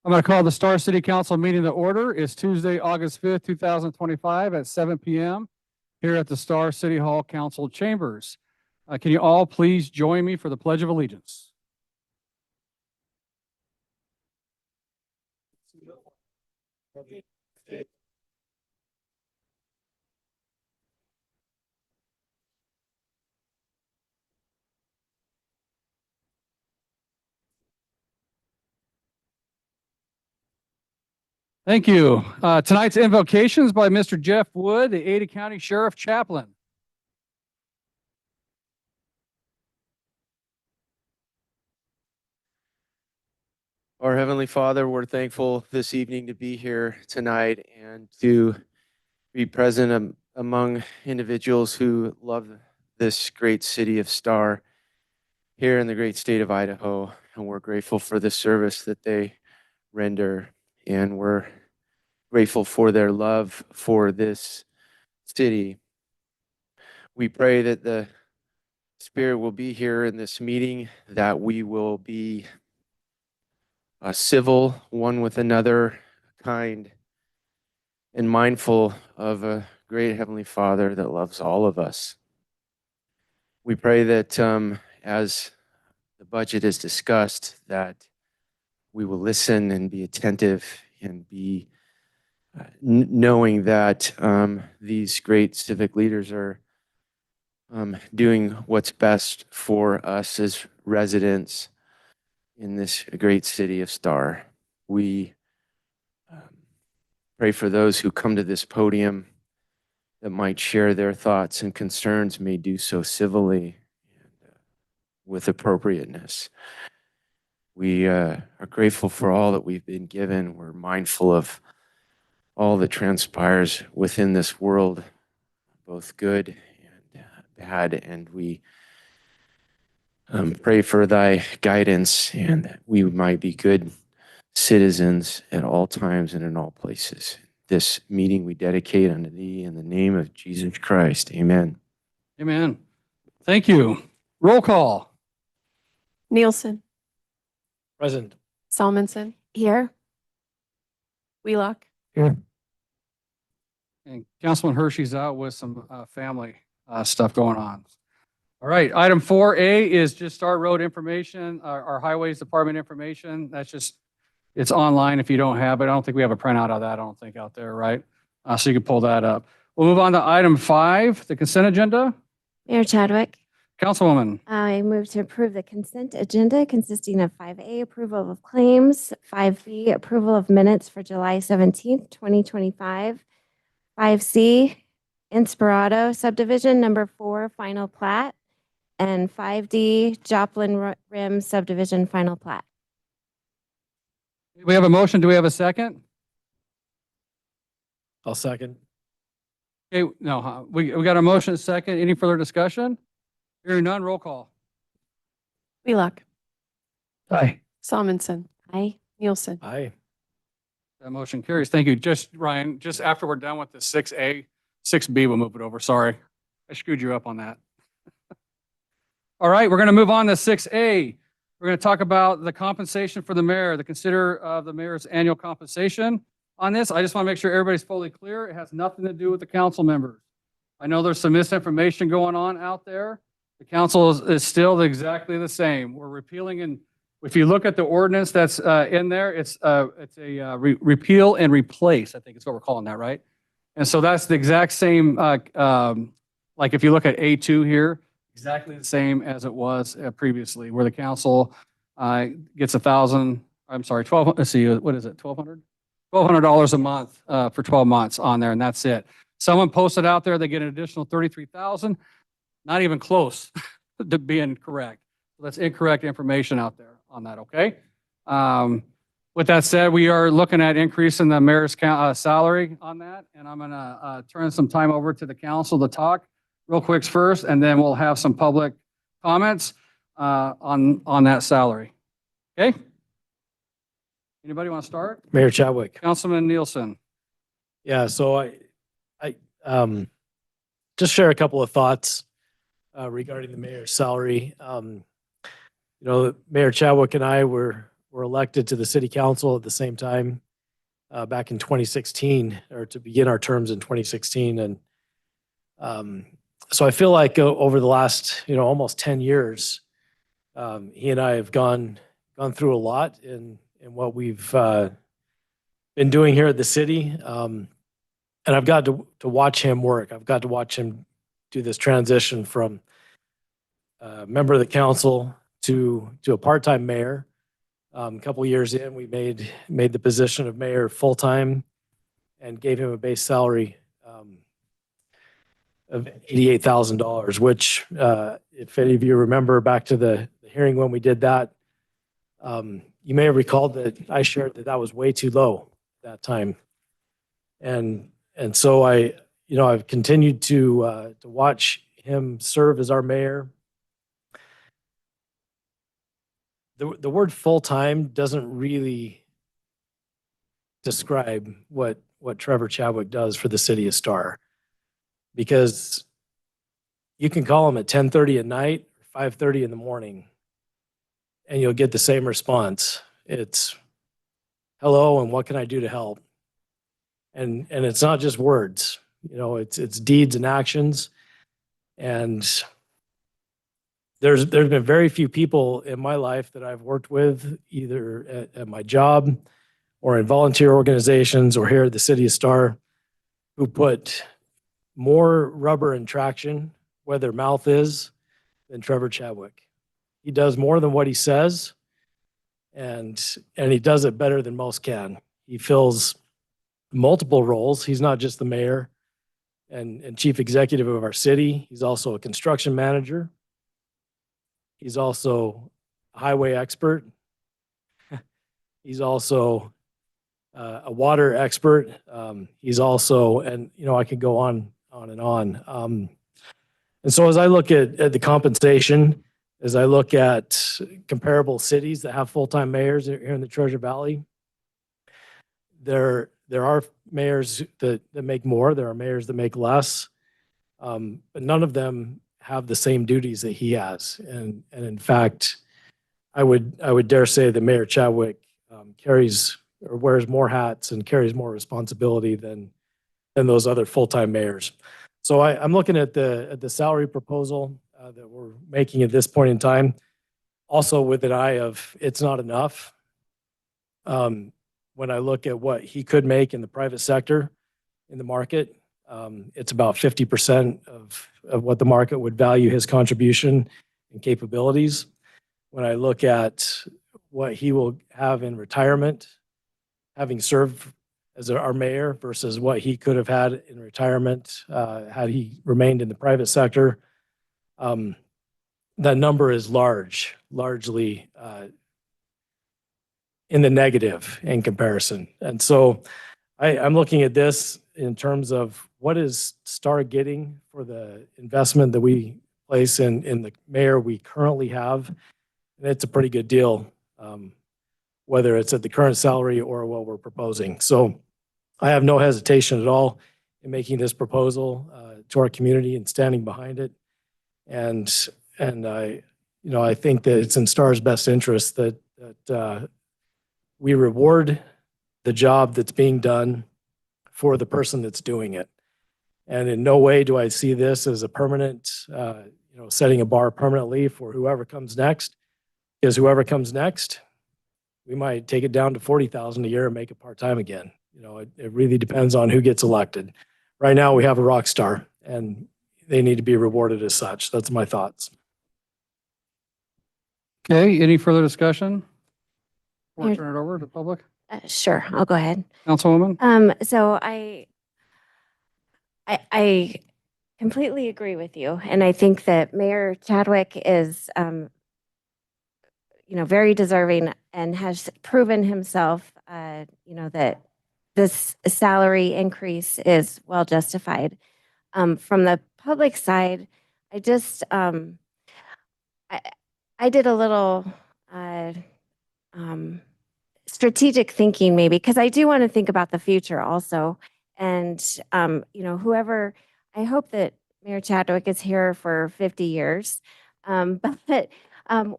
I'm going to call the Star City Council meeting to order. It's Tuesday, August 5th, 2025 at 7 p.m. here at the Star City Hall Council Chambers. Can you all please join me for the Pledge of Allegiance? Thank you. Tonight's invocations by Mr. Jeff Wood, the Ada County Sheriff Chaplain. Our Heavenly Father, we're thankful this evening to be here tonight and to be present among individuals who love this great city of Star here in the great state of Idaho. And we're grateful for the service that they render. And we're grateful for their love for this city. We pray that the Spirit will be here in this meeting, that we will be civil one with another, kind, and mindful of a great Heavenly Father that loves all of us. We pray that as the budget is discussed, that we will listen and be attentive and be knowing that these great civic leaders are doing what's best for us as residents in this great city of Star. We pray for those who come to this podium that might share their thoughts and concerns, may do so civilly and with appropriateness. We are grateful for all that we've been given. We're mindful of all that transpires within this world, both good and bad, and we pray for thy guidance and that we might be good citizens at all times and in all places. This meeting we dedicate unto thee in the name of Jesus Christ. Amen. Amen. Thank you. Roll call. Nielsen. Present. Salmonson. Here. Wheelock. Here. And Councilman Hershey's out with some family stuff going on. All right, item 4A is just Star Road information, our Highways Department information. That's just, it's online if you don't have it. I don't think we have a printout of that, I don't think, out there, right? So you can pull that up. We'll move on to item 5, the consent agenda. Mayor Chadwick, Councilwoman. I move to approve the consent agenda consisting of 5A, approval of claims, 5B, approval of minutes for July 17th, 2025, 5C, Inspirado subdivision number 4, final plat, and 5D, Joplin Rim subdivision final plat. We have a motion. Do we have a second? I'll second. Okay, no, we got a motion, a second. Any further discussion? Hearing none, roll call. Wheelock. Aye. Salmonson. Aye. Nielsen. Aye. That motion carries. Thank you. Just, Ryan, just after we're done with the 6A, 6B, we'll move it over. Sorry. I screwed you up on that. All right, we're going to move on to 6A. We're going to talk about the compensation for the mayor, the consider of the mayor's annual compensation. On this, I just want to make sure everybody's fully clear. It has nothing to do with the council members. I know there's some misinformation going on out there. The council is still exactly the same. We're repealing, and if you look at the ordinance that's in there, it's a repeal and replace. I think it's what we're calling that, right? And so that's the exact same, like if you look at A2 here, exactly the same as it was previously, where the council gets let's see, what is it, $1,200 a month for 12 months on there, and that's it. Someone posted out there, they get an additional $33,000, not even close to being correct. So that's incorrect information out there on that, okay? With that said, we are looking at increasing the mayor's salary on that, and I'm gonna turn some time over to the council to talk real quick first, and then we'll have some public comments on that salary. Okay? Anybody want to start? Mayor Chadwick. Councilman Nielsen. Yeah, so I just share a couple of thoughts regarding the mayor's salary. Mayor Chadwick and I were were elected to the city council at the same time back in 2016, or to begin our terms in 2016. And so I feel like over the last, almost 10 years, he and I have gone through a lot in what we've been doing here at the city. And I've got to watch him work. I've got to watch him do this transition from a member of the council to a part-time mayor. A couple of years in, we made the position of mayor full-time and gave him a base salary of $88,000, which, if any of you remember back to the hearing when we did that, you may have recalled that I shared that was way too low at that time. And so I've continued to watch him serve as our mayor. The word full-time doesn't really describe what Trevor Chadwick does for the city of Star, because you can call him at 10:30 at night or 5:30 in the morning and you'll get the same response. It's, hello, and what can I do to help? And it's not just words, it's deeds and actions. And there's been very few people in my life that I've worked with, either at my job or in volunteer organizations or here at the city of Star, who put more rubber and traction where their mouth is than Trevor Chadwick. He does more than what he says, and he does it better than most can. He fills multiple roles. He's not just the mayor and chief executive of our city. He's also a construction manager. He's also a highway expert. He's also a water expert. He's also, and I could go on and on. And so as I look at the compensation, as I look at comparable cities that have full-time mayors here in the Treasure Valley, there are mayors that make more. There are mayors that make less, but none of them have the same duties that he has. And in fact, I would dare say that Mayor Chadwick carries or wears more hats and carries more responsibility than those other full-time mayors. So I'm looking at the salary proposal that we're making at this point in time, also with an eye of it's not enough. When I look at what he could make in the private sector, in the market, it's about 50% of what the market would value his contribution and capabilities. When I look at what he will have in retirement, having served as our mayor, versus what he could have had in retirement had he remained in the private sector, that number is largely in the negative in comparison. And so I'm looking at this in terms of what is Star getting for the investment that we place in the mayor we currently have. And it's a pretty good deal, whether it's at the current salary or what we're proposing. So I have no hesitation at all in making this proposal to our community and standing behind it. And I think that it's in Star's best interest that we reward the job that's being done for the person that's doing it. And in no way do I see this as a permanent, setting a bar permanently for whoever comes next. Because whoever comes next, we might take it down to $40,000 a year and make it part-time again. It really depends on who gets elected. Right now we have a rock star and they need to be rewarded as such. That's my thoughts. Okay, any further discussion? Before I Here- turn it over to the public? Sure, I'll go ahead. Councilwoman? So I completely agree with you. And I think that Mayor Chadwick is, very deserving and has proven himself, that this salary increase is well justified. From the public side, I just, I did a little strategic thinking maybe, because I do want to think about the future also. And, whoever, I hope that Mayor Chadwick is here for 50 years. But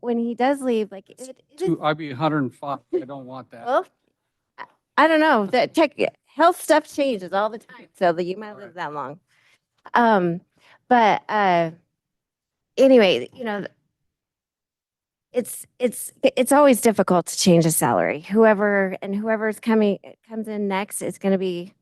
when he does leave, like it is, I'd be 105. I don't want that. well, I don't know, the health stuff changes all the time, so that you might All live right. that long. But anyway, it's always difficult to change a salary. Whoever's comes in next is going to be,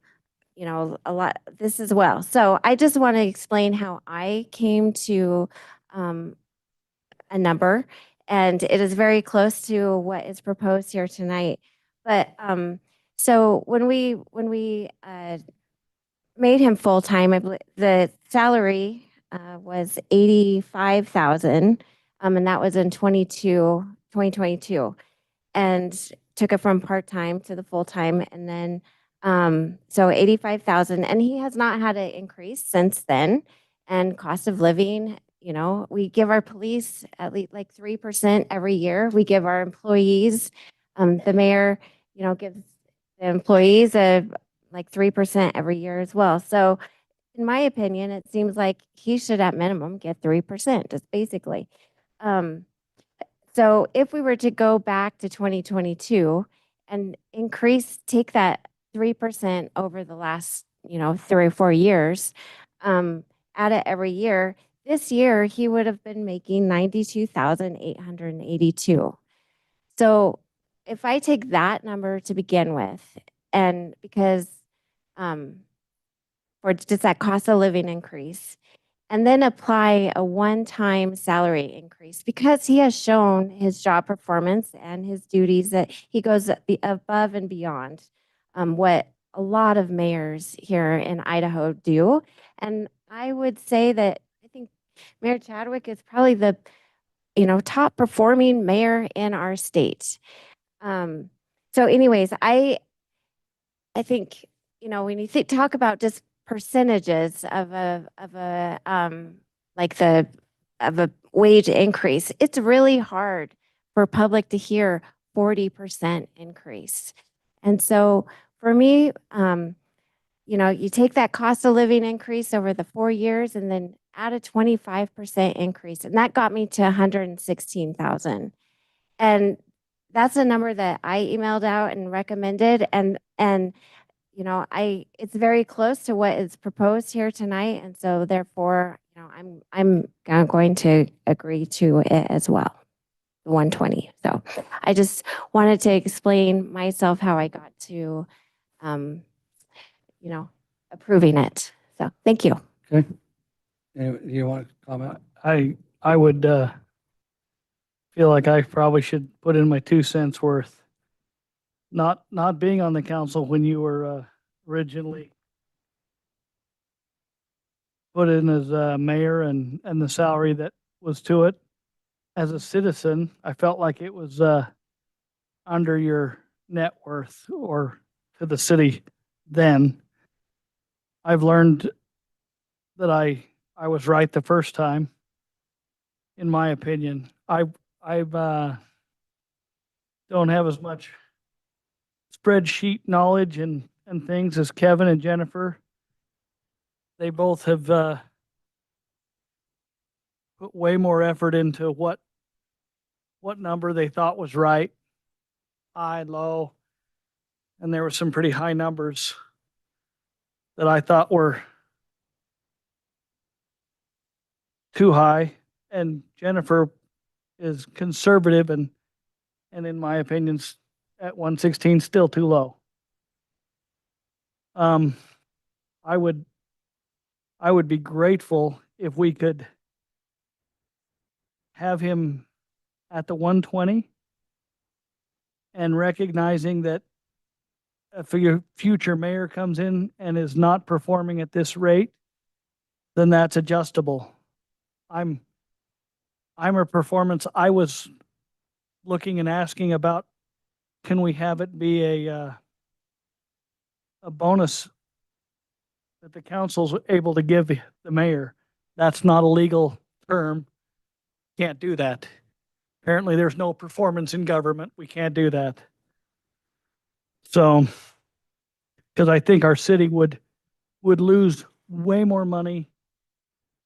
a lot this as well. So I just want to explain how I came to a number, and it is very close to what is proposed here tonight. But so when we made him full time, I believe the salary was 85,000, and that was in 2022, and took it from part time to the full time, and then so 85,000, and he has not had an increase since then. And cost of living, we give our police at least like 3% every year. We give our employees, the mayor, gives the employees like 3% every year as well. So in my opinion, it seems like he should at minimum get 3%, just basically. So if we were to go back to 2022 and take that 3% over the last, 3 or 4 years, add it every year, this year he would have been making 92,882. So if I take that number to begin with, and because for just that cost of living increase, and then apply a one-time salary increase, because he has shown his job performance and his duties that he goes above and beyond what a lot of mayors here in Idaho do. And I would say that I think Mayor Chadwick is probably the top performing mayor in our state. So anyways, I think, when you talk about just percentages of a wage increase, it's really hard for public to hear 40% increase. And so for me, you take that cost of living increase over the 4 years and then add a 25% increase, and that got me to 116,000. And that's a number that I emailed out and recommended, and it's very close to what is proposed here tonight, and so therefore, I'm going to agree to it as well, the 120. So I just wanted to explain myself how I got to, approving it. So thank you. Okay. You want to comment? I would feel like I probably should put in my 2 cents worth. Not being on the council when you were originally put in as mayor and the salary that was to it. As a citizen, I felt like it was under your net worth or to the city then. I've learned that I was right the first time, in my opinion. I've don't have as much spreadsheet knowledge and things as Kevin and Jennifer. They both have put way more effort into what number they thought was right, high, low, and there were some pretty high numbers that I thought were too high, and Jennifer is conservative and in my opinion at 116 still too low. I would be grateful if we could have him at the 120, and recognizing that if your future mayor comes in and is not performing at this rate, then that's adjustable. I'm a performance. I was looking and asking about, can we have it be a bonus that the council's able to give the mayor? That's not a legal term. Can't do that. Apparently there's no performance in government. We can't do that. So, because I think our city would lose way more money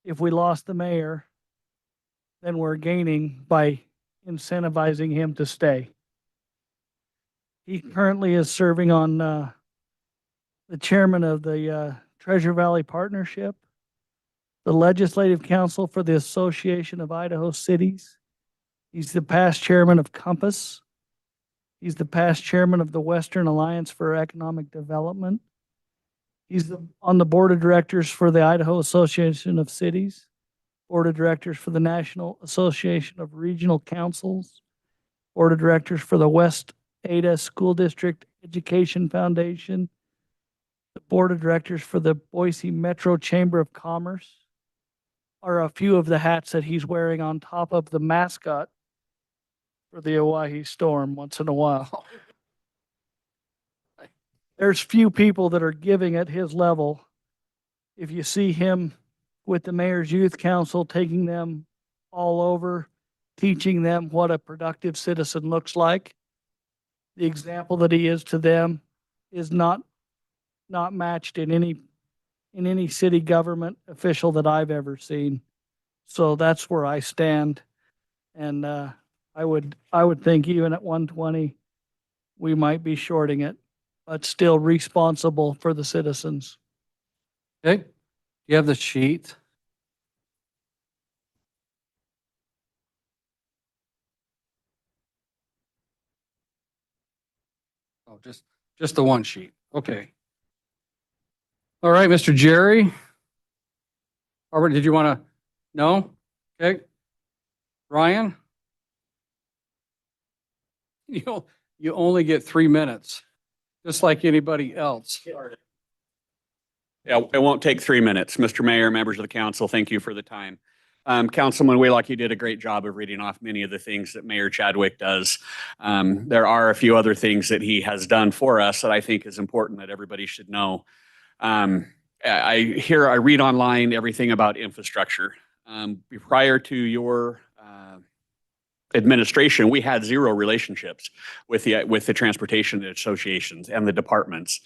if we lost the mayor than we're gaining by incentivizing him to stay. He currently is serving on the chairman of the Treasure Valley Partnership, the Legislative Council for the Association of Idaho Cities. He's the past chairman of Compass. He's the past chairman of the Western Alliance for Economic Development. He's on the board of directors for the Idaho Association of Cities, board of directors for the National Association of Regional Councils, board of directors for the West Ada School District Education Foundation, the board of directors for the Boise Metro Chamber of Commerce are a few of the hats that he's wearing on top of the mascot for the Owyhee Storm once in a while. There's few people that are giving at his level. If you see him with the Mayor's Youth Council, taking them all over, teaching them what a productive citizen looks like, the example that he is to them is not matched in any city government official that I've ever seen. So that's where I stand. And I would think even at 120, we might be shorting it, but still responsible for the citizens. Okay, you have the sheet. Oh, just the one sheet. Okay. All right, Mr. Jerry. Robert, did you want to? No? Okay. Ryan? You only get 3 minutes, just like anybody else. Yeah, it won't take 3 minutes. Mr. Mayor, members of the council, thank you for the time. Councilman Wheelock, you did a great job of reading off many of the things that Mayor Chadwick does. There are a few other things that he has done for us that I think is important that everybody should know. I read online everything about infrastructure. Prior to your administration, we had zero relationships with the transportation associations and the departments.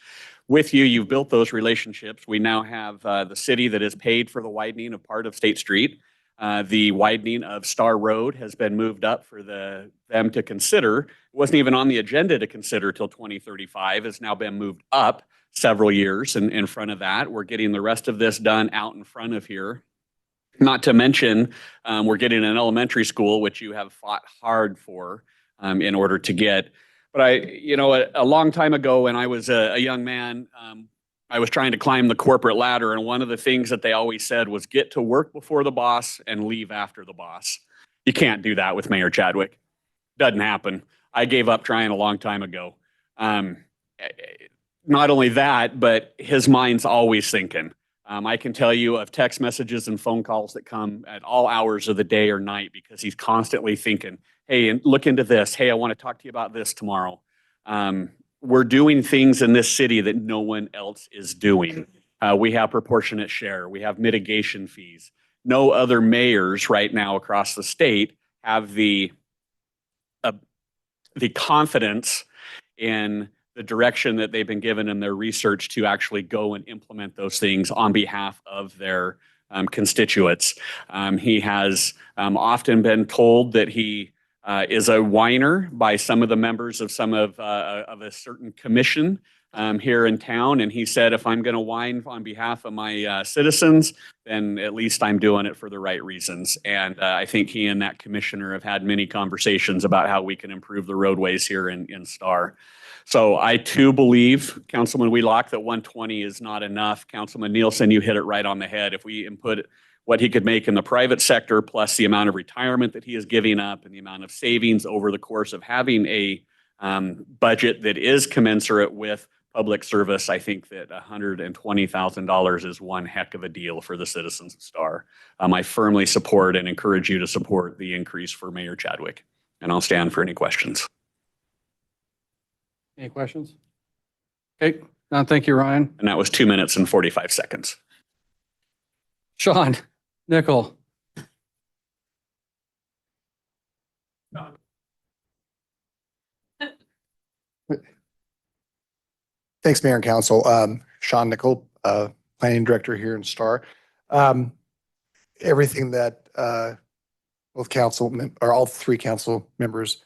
With you, you've built those relationships. We now have the city that has paid for the widening of part of State Street. The widening of Star Road has been moved up for them to consider. It wasn't even on the agenda to consider till 2035. It's now been moved up several years in front of that. We're getting the rest of this done out in front of here. Not to mention, we're getting an elementary school, which you have fought hard for in order to get. But a long time ago when I was a young man, I was trying to climb the corporate ladder. And one of the things that they always said was get to work before the boss and leave after the boss. You can't do that with Mayor Chadwick. Doesn't happen. I gave up trying a long time ago. Not only that, but his mind's always thinking. I can tell you of text messages and phone calls that come at all hours of the day or night because he's constantly thinking, hey, and look into this. Hey, I want to talk to you about this tomorrow. We're doing things in this city that no one else is doing. We have proportionate share. We have mitigation fees. No other mayors right now across the state have the confidence in the direction that they've been given in their research to actually go and implement those things on behalf of their constituents. He has often been told that he is a whiner by some of the members of of a certain commission here in town. And he said, if I'm going to whine on behalf of my citizens, then at least I'm doing it for the right reasons. And I think he and that commissioner have had many conversations about how we can improve the roadways here in Star. So I too believe, Councilman Wheelock, that 120 is not enough. Councilman Nielsen, you hit it right on the head. If we input what he could make in the private sector, plus the amount of retirement that he is giving up and the amount of savings over the course of having a budget that is commensurate with public service, I think that $120,000 is one heck of a deal for the citizens of Star. I firmly support and encourage you to support the increase for Mayor Chadwick. And I'll stand for any questions. Any questions? Okay, thank you, Ryan. And that was 2 minutes and 45 seconds. Sean, Nickel. Thanks, Mayor and Council. Sean Nickel, Planning Director here in Star. Everything that both or all three council members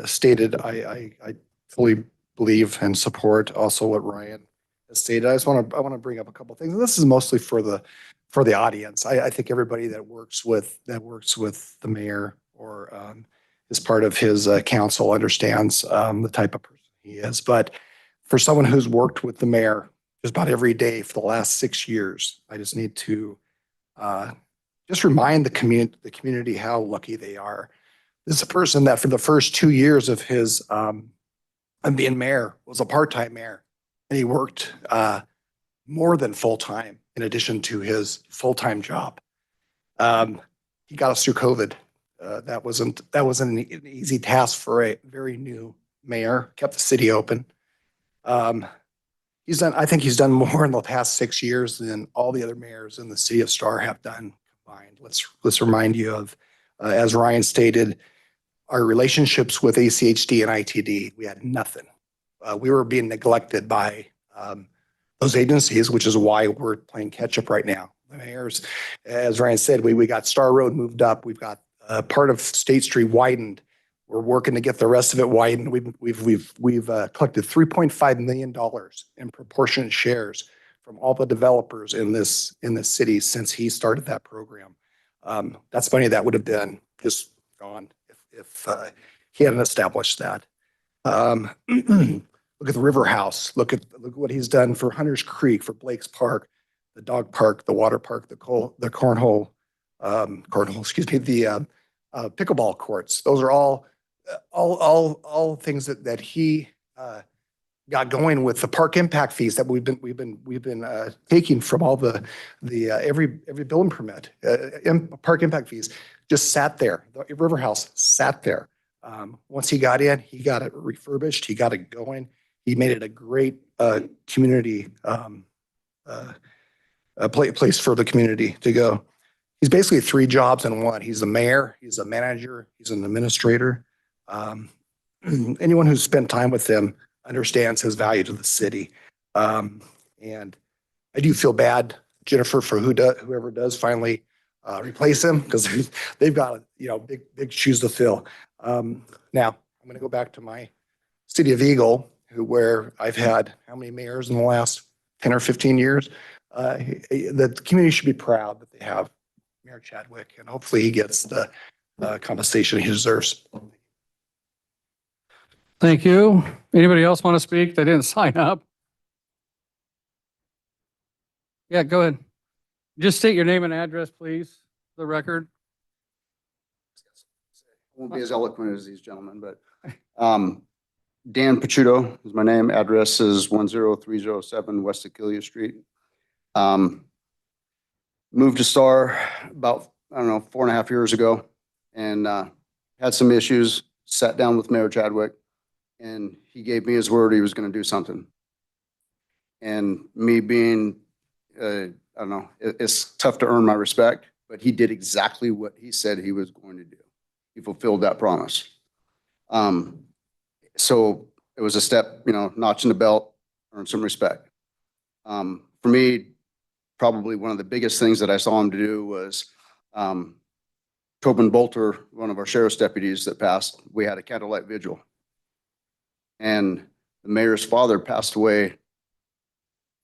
stated, I fully believe and support also what Ryan has stated. I want to bring up a couple of things. And this is mostly for the audience. I think everybody that works with the mayor or is part of his council understands the type of person he is. But for someone who's worked with the mayor just about every day for the last 6 years, I just need to just remind the community how lucky they are. This is a person that for the first 2 years of his of being mayor was a part-time mayor, and he worked more than full-time in addition to his full-time job. He got us through COVID. That wasn't an easy task for a very new mayor. Kept the city open. I think he's done more in the past 6 years than all the other mayors in the city of Star have done combined. Let's remind you of, as Ryan stated, our relationships with ACHD and ITD. We had nothing. We were being neglected by those agencies, which is why we're playing catch up right now. The mayors, as Ryan said, we got Star Road moved up. We've got part of State Street widened. We're working to get the rest of it widened. We've collected $3.5 million in proportionate shares from all the developers in this city since he started that program. That's money that would have been just gone if he hadn't established that. Look at the River House. Look what he's done for Hunters Creek, for Blake's Park, the dog park, the water park, the cornhole, the pickleball courts. Those are all things that he got going with the park impact fees that we've been taking from all the every building permit. Park impact fees just sat there. The River House sat there. Once he got in, he got it refurbished. He got it going. He made it a great community place for the community to go. He's basically 3 jobs in one. He's the mayor, he's a manager, he's an administrator. Anyone who's spent time with him understands his value to the city. And I do feel bad, Jennifer, for whoever does finally replace him, because they've got big shoes to fill. Now I'm going to go back to my city of Eagle, where I've had how many mayors in the last 10 or 15 years. The community should be proud that they have Mayor Chadwick, and hopefully he gets the compensation he deserves. Thank you. Anybody else want to speak? They didn't sign up. Yeah, go ahead. Just state your name and address, please, for the record. Won't be as eloquent as these gentlemen, but Dan Pachuto is my name. Address is 10307 West Aquilia Street. Moved to Star about, 4.5 years ago, and had some issues. Sat down with Mayor Chadwick, and he gave me his word he was going to do something. And me being, it's tough to earn my respect, but he did exactly what he said he was going to do. He fulfilled that promise. So it was a step, notch in the belt, earn some respect. For me, probably one of the biggest things that I saw him to do was Tobin Bolter, one of our sheriff's deputies that passed, we had a candlelight vigil. And the mayor's father passed away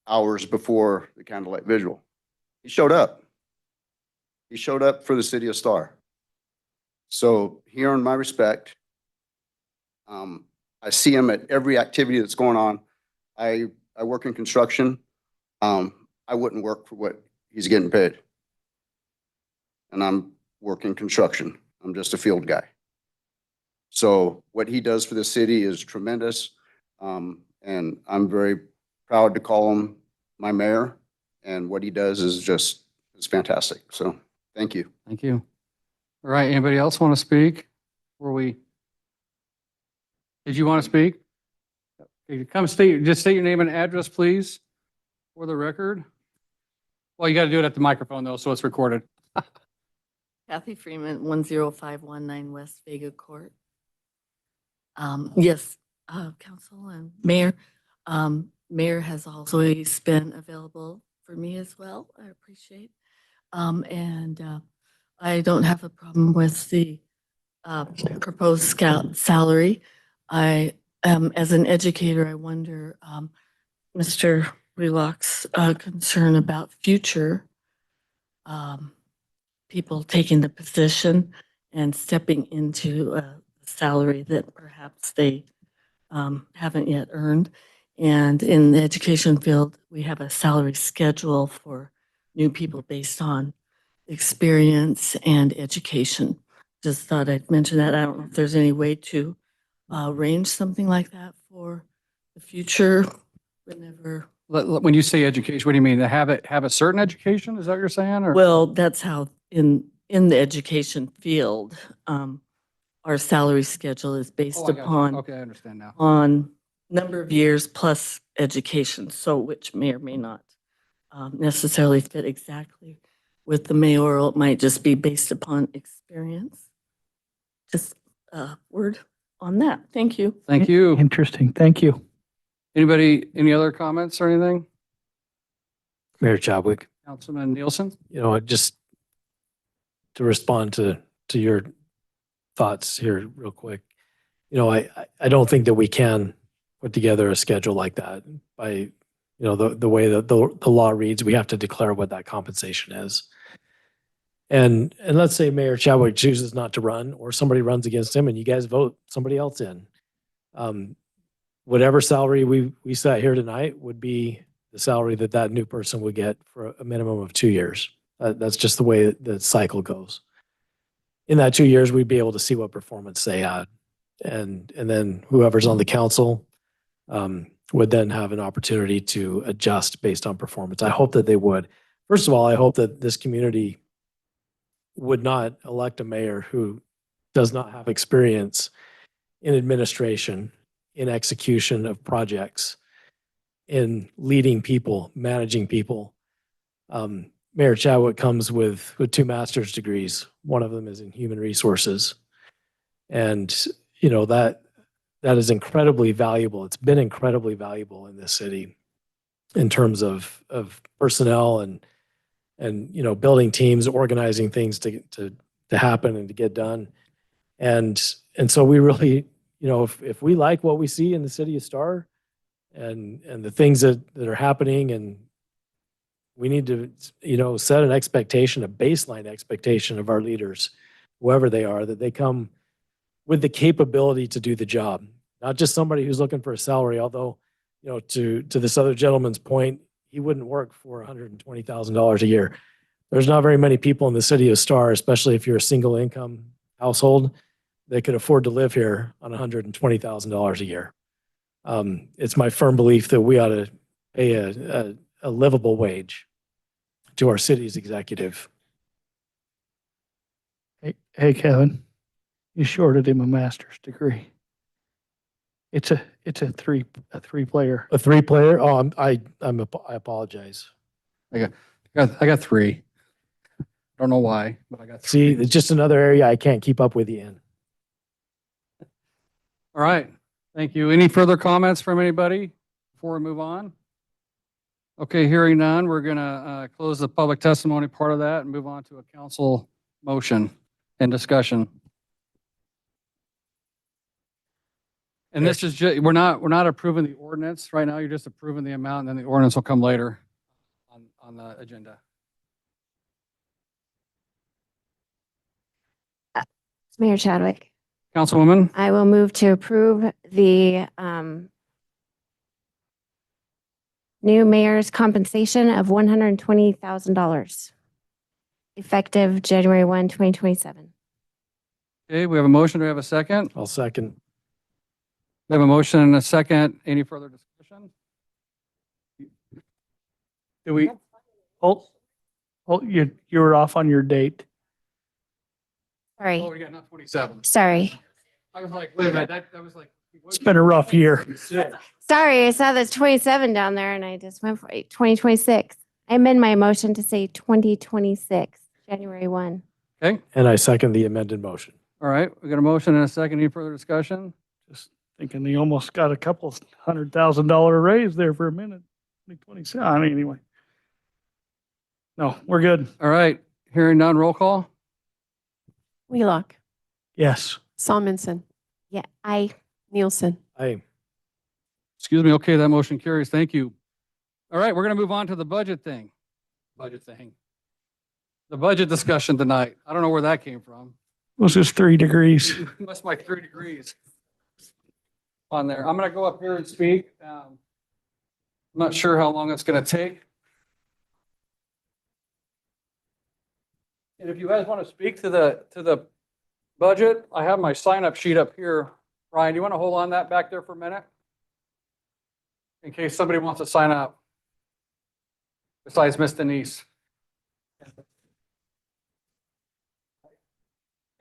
hours before the candlelight vigil. He showed up. He showed up for the city of Star. So he earned my respect. I see him at every activity that's going on. I work in construction. I wouldn't work for what he's getting paid. And I'm working construction. I'm just a field guy. So what he does for the city is tremendous. And I'm very proud to call him my mayor. And what he does is it's fantastic. So thank you. Thank you. All right, anybody else want to speak? Did you want to speak? Okay, just state your name and address, please, for the record. Well, you got to do it at the microphone though, so it's recorded. Kathy Freeman, 10519 West Vega Court. Yes, council and mayor. Mayor has always been available for me as well. I appreciate. And I don't have a problem with the proposed salary. As an educator, I wonder, Mr. Wheelock's concern about future people taking the position and stepping into a salary that perhaps they haven't yet earned. And in the education field, we have a salary schedule for new people based on experience and education. Just thought I'd mention that. I don't know if there's any way to arrange something like that for the future, whenever. When you say education, what do you mean? To have a certain education? Is that what you're saying? Or? Well, that's how in the education field, our salary schedule is based Oh, I got you. upon Okay, I understand now. on number of years plus education, so which may or may not necessarily fit exactly with the mayoral. It might just be based upon experience. Just a word on that. Thank you. Thank you. Interesting. Thank you. Anybody, any other comments or anything? Mayor Chadwick, Councilman Nielsen? just to respond to your thoughts here real quick. I don't think that we can put together a schedule like that by, the way that the law reads. We have to declare what that compensation is. And let's say Mayor Chadwick chooses not to run, or somebody runs against him and you guys vote somebody else in. Whatever salary we set here tonight would be the salary that new person would get for a minimum of 2 years. That's just the way the cycle goes. In that 2 years, we'd be able to see what performance they had. And then whoever's on the council would then have an opportunity to adjust based on performance. I hope that they would. First of all, I hope that this community would not elect a mayor who does not have experience in administration, in execution of projects, in leading people, managing people. Mayor Chadwick comes with 2 master's degrees. One of them is in human resources. And, that is incredibly valuable. It's been incredibly valuable in this city in terms of personnel and building teams, organizing things to happen and to get done. And so we really, if we like what we see in the city of Star and the things that are happening, and we need to, set an expectation, a baseline expectation of our leaders, whoever they are, that they come with the capability to do the job, not just somebody who's looking for a salary. Although, to this other gentleman's point, he wouldn't work for $120,000 a year. There's not very many people in the city of Star, especially if you're a single income household, that could afford to live here on $120,000 a year. It's my firm belief that we ought to pay a livable wage to our city's executive. Hey, Kevin, you shorted him a master's degree. It's a three player. A 3-player? Oh, I apologize. I got 3. Don't know why, but I got 3. See, it's just another area I can't keep up with you in. All right. Thank you. Any further comments from anybody before we move on? Okay, hearing none, we're going to close the public testimony part of that and move on to a council motion and discussion. And this is just, we're not approving the ordinance right now. You're just approving the amount, and then the ordinance will come later on the agenda. Mayor Chadwick, Councilwoman? I will move to approve the new mayor's compensation of $120,000 effective January 1, 2027. Okay, we have a motion. Do we have a second? I'll second. We have a motion and a second. Any further discussion? Do we? Oh, you were off on your date. Sorry, Oh, we got not 27. sorry. I was like, wait a minute, that was like. It's been a rough year. Sorry, I saw there's 27 down there and I just went for 2026. I amend my motion to say 2026, January 1. Okay, And I second the amended motion. all right. We got a motion and a second. Any further discussion? Just thinking he almost got a couple $100,000 raise there for a minute. 2027. Anyway. No, we're good. All right, hearing none, roll call. Wheelock, Yes. Solomon, Yeah, I, Nielsen, Excuse me. Okay, that motion carries. Thank you. All right, we're going to move on to the budget thing. The budget discussion tonight. I don't know where that came from. Was this 3 degrees? Must like 3 degrees on there. I'm going to go up here and speak. I'm not sure how long it's going to take. And if you guys want to speak to the budget, I have my sign up sheet up here. Ryan, do you want to hold on that back there for a minute? In case somebody wants to sign up. Besides Miss Denise.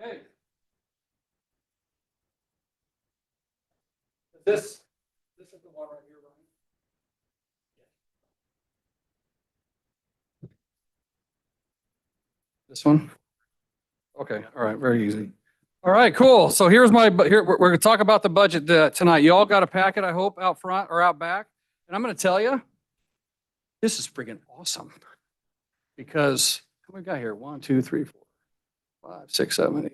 Okay. This is the one right here, Ryan. This one? Okay, all right, very easy. All right, cool. So here's here, we're gonna talk about the budget tonight. You all got a packet, I hope, out front or out back. And I'm gonna tell you, this is freaking awesome. Because, what we got here? 1, 2, 3, 4, 5, 6, 7, 8.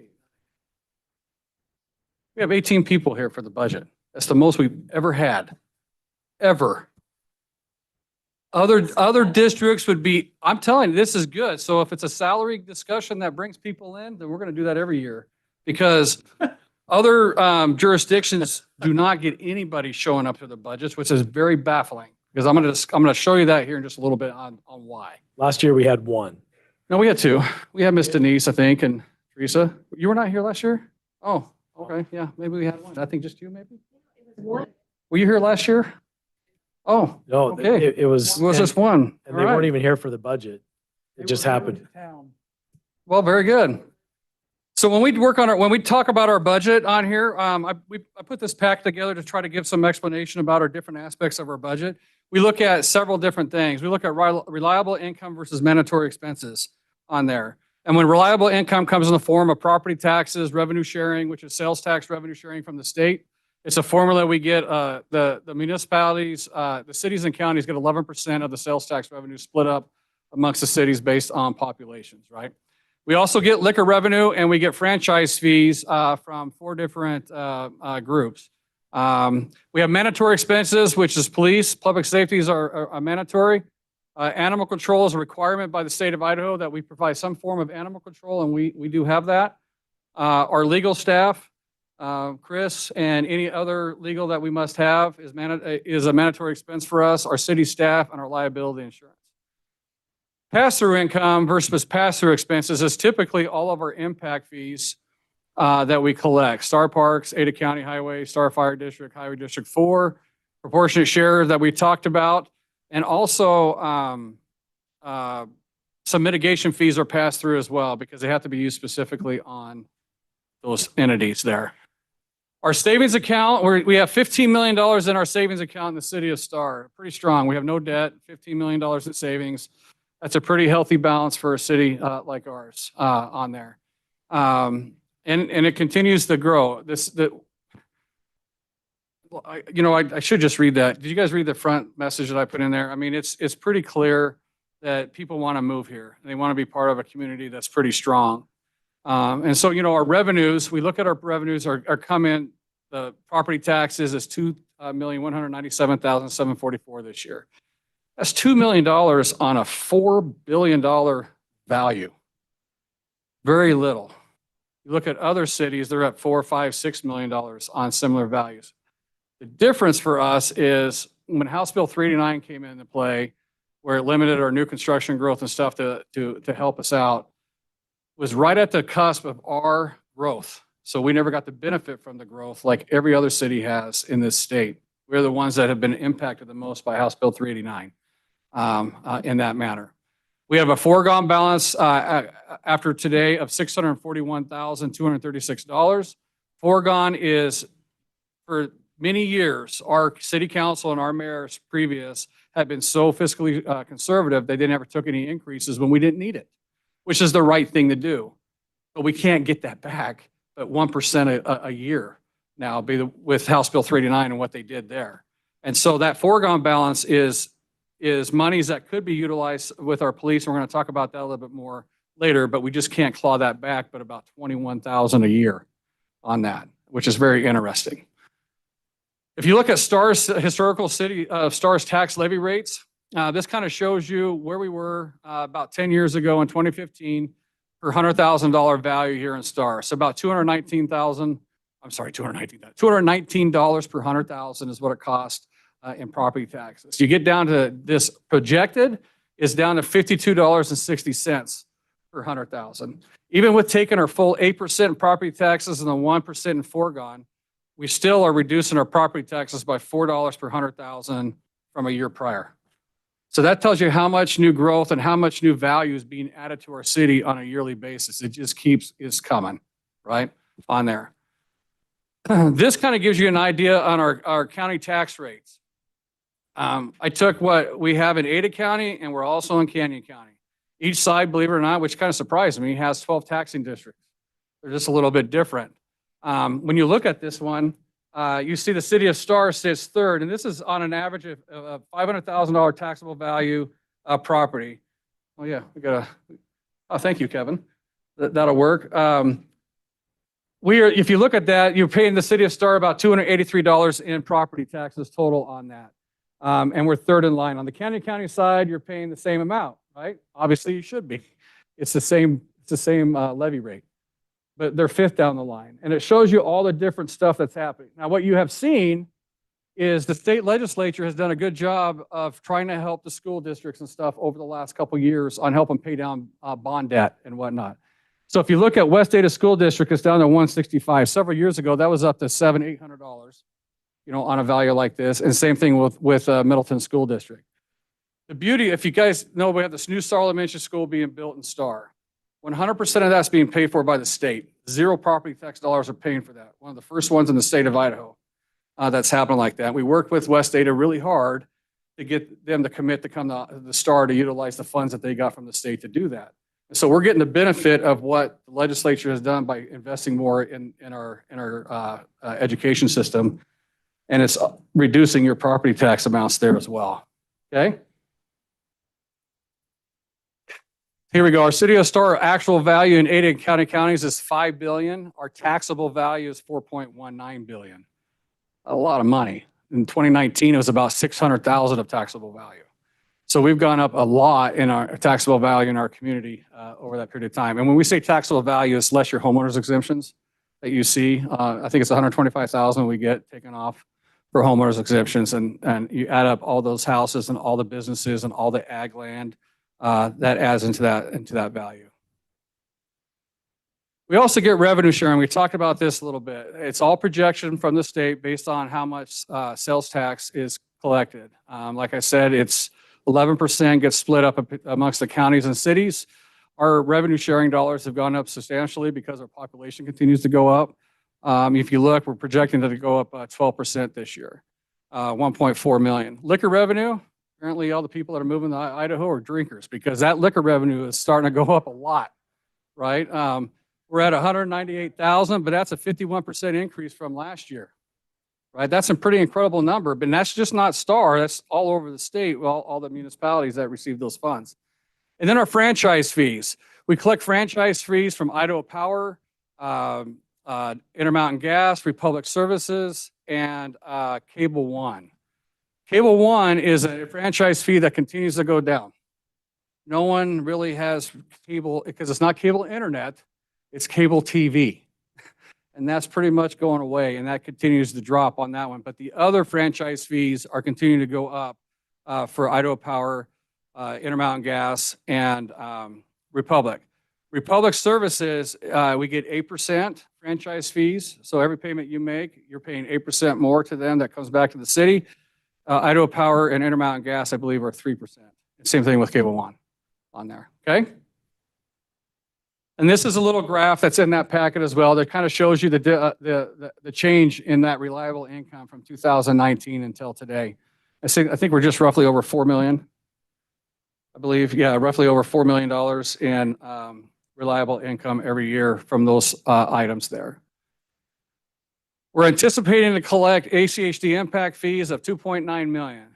We have 18 people here for the budget. That's the most we've ever had, ever. Other districts would be, I'm telling you, this is good. So if it's a salary discussion that brings people in, then we're going to do that every year. Because other jurisdictions do not get anybody showing up to the budgets, which is very baffling. Because I'm going to show you that here in just a little bit on why. last year we had 1. No, we had 2. We had Miss Denise, I think, and Teresa. You were not here last year? Oh, okay, yeah, maybe we had 1. I think just you, maybe? Were you here last year? Oh, No, Okay. it was. it was just 1. And they weren't even here for the budget. It just happened. Well, very good. So when we talk about our budget on here, I put this pack together to try to give some explanation about our different aspects of our budget. We look at several different things. We look at reliable income versus mandatory expenses on there. And when reliable income comes in the form of property taxes, revenue sharing, which is sales tax revenue sharing from the state, it's a formula we get, the municipalities, the cities and counties get 11% of the sales tax revenue split up amongst the cities based on populations, right? We also get liquor revenue and we get franchise fees from 4 different groups. We have mandatory expenses, which is police, public safety are mandatory. Animal control is a requirement by the state of Idaho that we provide some form of animal control, and we do have that. Our legal staff, Chris, and any other legal that we must have is a mandatory expense for us, our city staff, and our liability insurance. Pass-through income versus pass-through expenses is typically all of our impact fees that we collect. Star Parks, Ada County Highway, Star Fire District, Highway District 4, proportionate share that we talked about, and also some mitigation fees are passed through as well because they have to be used specifically on those entities there. Our savings account, we have $15 million in our savings account in the city of Star. Pretty strong. We have no debt, $15 million in savings. That's a pretty healthy balance for a city like ours on there. And it continues to grow. I should just read that. Did you guys read the front message that I put in there? I mean, it's pretty clear that people want to move here. They want to be part of a community that's pretty strong. And so, our revenues, we look at our revenues are come in, the property taxes is $2,197,744 this year. That's $2 million on a $4 billion value. Very little. You look at other cities, they're at $4, $5, $6 million on similar values. The difference for us is when House Bill 389 came into play, where it limited our new construction growth and stuff to help us out, was right at the cusp of our growth. So we never got the benefit from the growth like every other city has in this state. We're the ones that have been impacted the most by House Bill 389 in that manner. We have a foregone balance after today of $641,236. Foregone is, for many years, our city council and our mayors previous had been so fiscally conservative, they never took any increases when we didn't need it, which is the right thing to do. But we can't get that back at 1% a year now with House Bill 389 and what they did there. And so that foregone balance is monies that could be utilized with our police. And we're going to talk about that a little bit more later, but we just can't claw that back, but about 21,000 a year on that, which is very interesting. If you look at Star's historical city, Star's tax levy rates, this kind of shows you where we were about 10 years ago in 2015 per $100,000 value here in Star. So about $219 per 100,000 is what it cost in property taxes. You get down to this projected is down to $52.60 per 100,000. Even with taking our full 8% in property taxes and the 1% in foregone, we still are reducing our property taxes by $4 per 100,000 from a year prior. So that tells you how much new growth and how much new value is being added to our city on a yearly basis. It just is coming, right, on there. This kind of gives you an idea on our county tax rates. I took what we have in Ada County and we're also in Canyon County. Each side, believe it or not, which kind of surprised me, has 12 taxing districts. They're just a little bit different. When you look at this one, you see the city of Star sits third, and this is on an average of $500,000 taxable value property. Oh yeah, thank you, Kevin. That'll work. If you look at that, you're paying the city of Star about $283 in property taxes total on that. And we're third in line. On the Canyon County side, you're paying the same amount, right? Obviously you should be. It's the same levy rate, but they're fifth down the line. And it shows you all the different stuff that's happening. Now, what you have seen is the state legislature has done a good job of trying to help the school districts and stuff over the last couple of years on helping pay down bond debt and whatnot. So if you look at West Ada School District, it's down to $165. Several years ago, that was up to $700, $800, on a value like this. And same thing with Middleton School District. The beauty, if you guys know, we have this new Star Elementary School being built in Star. 100% of that's being paid for by the state. Zero property tax dollars are paying for that. One of the first ones in the state of Idaho that's happening like that. We worked with West Ada really hard to get them to commit to come to the Star to utilize the funds that they got from the state to do that. And so we're getting the benefit of what the legislature has done by investing more in our education system, and it's reducing your property tax amounts there as well. Okay. Here we go. Our city of Star actual value in Ada counties is $5 billion. Our taxable value is $4.19 billion. A lot of money. In 2019, it was about $600,000 of taxable value. So we've gone up a lot in our taxable value in our community over that period of time. And when we say taxable value, it's less your homeowners exemptions that you see. I think it's $125,000 we get taken off for homeowners exemptions, and you add up all those houses and all the businesses and all the ag land. That adds into that value. We also get revenue sharing. We talked about this a little bit. It's all projection from the state based on how much sales tax is collected. Like I said, it's 11% gets split up amongst the counties and cities. Our revenue sharing dollars have gone up substantially because our population continues to go up. If you look, we're projecting that to go up 12% this year, 1.4 million. Liquor revenue. Apparently all the people that are moving to Idaho are drinkers because that liquor revenue is starting to go up a lot, right? We're at 198,000, but that's a 51% increase from last year, right? That's a pretty incredible number, but that's just not Star. That's all over the state, all the municipalities that receive those funds. And then our franchise fees. We collect franchise fees from Idaho Power, Intermountain Gas, Republic Services, and Cable One. Cable One is a franchise fee that continues to go down. No one really has cable because it's not cable internet, it's cable TV. And that's pretty much going away, and that continues to drop on that one. But the other franchise fees are continuing to go up for Idaho Power, Intermountain Gas, and Republic. Republic Services, we get 8% franchise fees. So every payment you make, you're paying 8% more to them. That comes back to the city. Idaho Power and Intermountain Gas, I believe, are 3%. Same thing with Cable One on there, okay? And this is a little graph that's in that packet as well that kind of shows you the change in that reliable income from 2019 until today. I think we're just roughly over 4 million, I believe. Yeah, roughly over $4 million in reliable income every year from those items there. We're anticipating to collect ACHD impact fees of $2.9 million.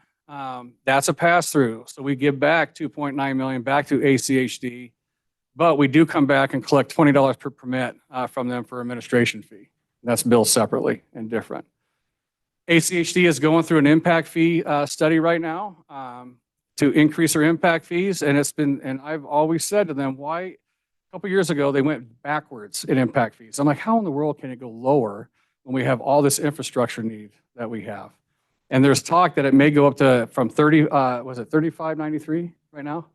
That's a pass-through. So we give back $2.9 million back to ACHD But we do come back and collect $20 per permit from them for administration fee. That's billed separately and different. ACHD is going through an impact fee study right now to increase their impact fees. And I've always said to them, why, a couple years ago, they went backwards in impact fees. I'm like, how in the world can it go lower when we have all this infrastructure need that we have? And there's talk that it may go up to from 35.93 right now?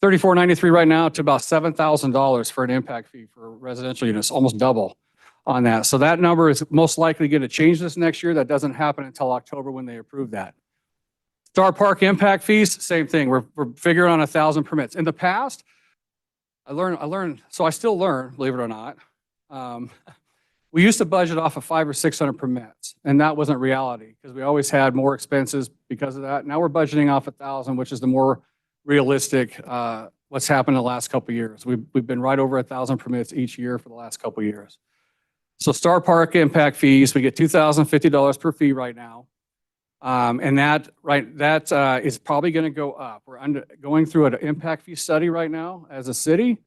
34.93 right now to about $7,000 for an impact fee for residential units, almost double on that. So that number is most likely going to change this next year. That doesn't happen until October when they approve that. Star Park impact fees, same thing. We're figuring on 1,000 permits. In the past, I learned, so I still learn, believe it or not. We used to budget off of 500 or 600 permits, and that wasn't reality because we always had more expenses because of that. Now we're budgeting off 1,000, which is the more realistic what's happened in the last couple of years. We've been right over 1,000 permits each year for the last couple of years. So Star Park impact fees, we get $2,050 per fee right now. And that is probably going to go up. We're going through an impact fee study right now as a city.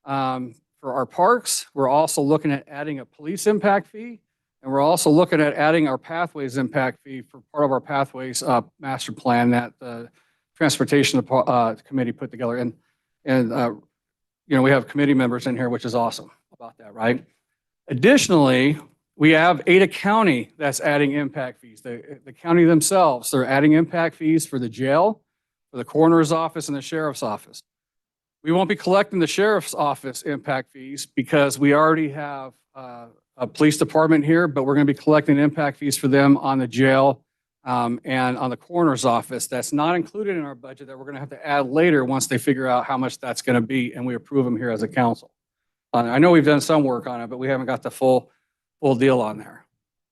For our parks, we're also looking at adding a police impact fee. And we're also looking at adding our pathways impact fee for part of our pathways master plan that the transportation committee put together. And we have committee members in here, which is awesome about that, right? Additionally, we have Ada County that's adding impact fees. The county themselves, they're adding impact fees for the jail, for the coroner's office, and the sheriff's office. We won't be collecting the sheriff's office impact fees because we already have a police department here, but we're going to be collecting impact fees for them on the jail and on the coroner's office. That's not included in our budget that we're going to have to add later once they figure out how much that's going to be and we approve them here as a council. I know we've done some work on it, but we haven't got the full deal on there.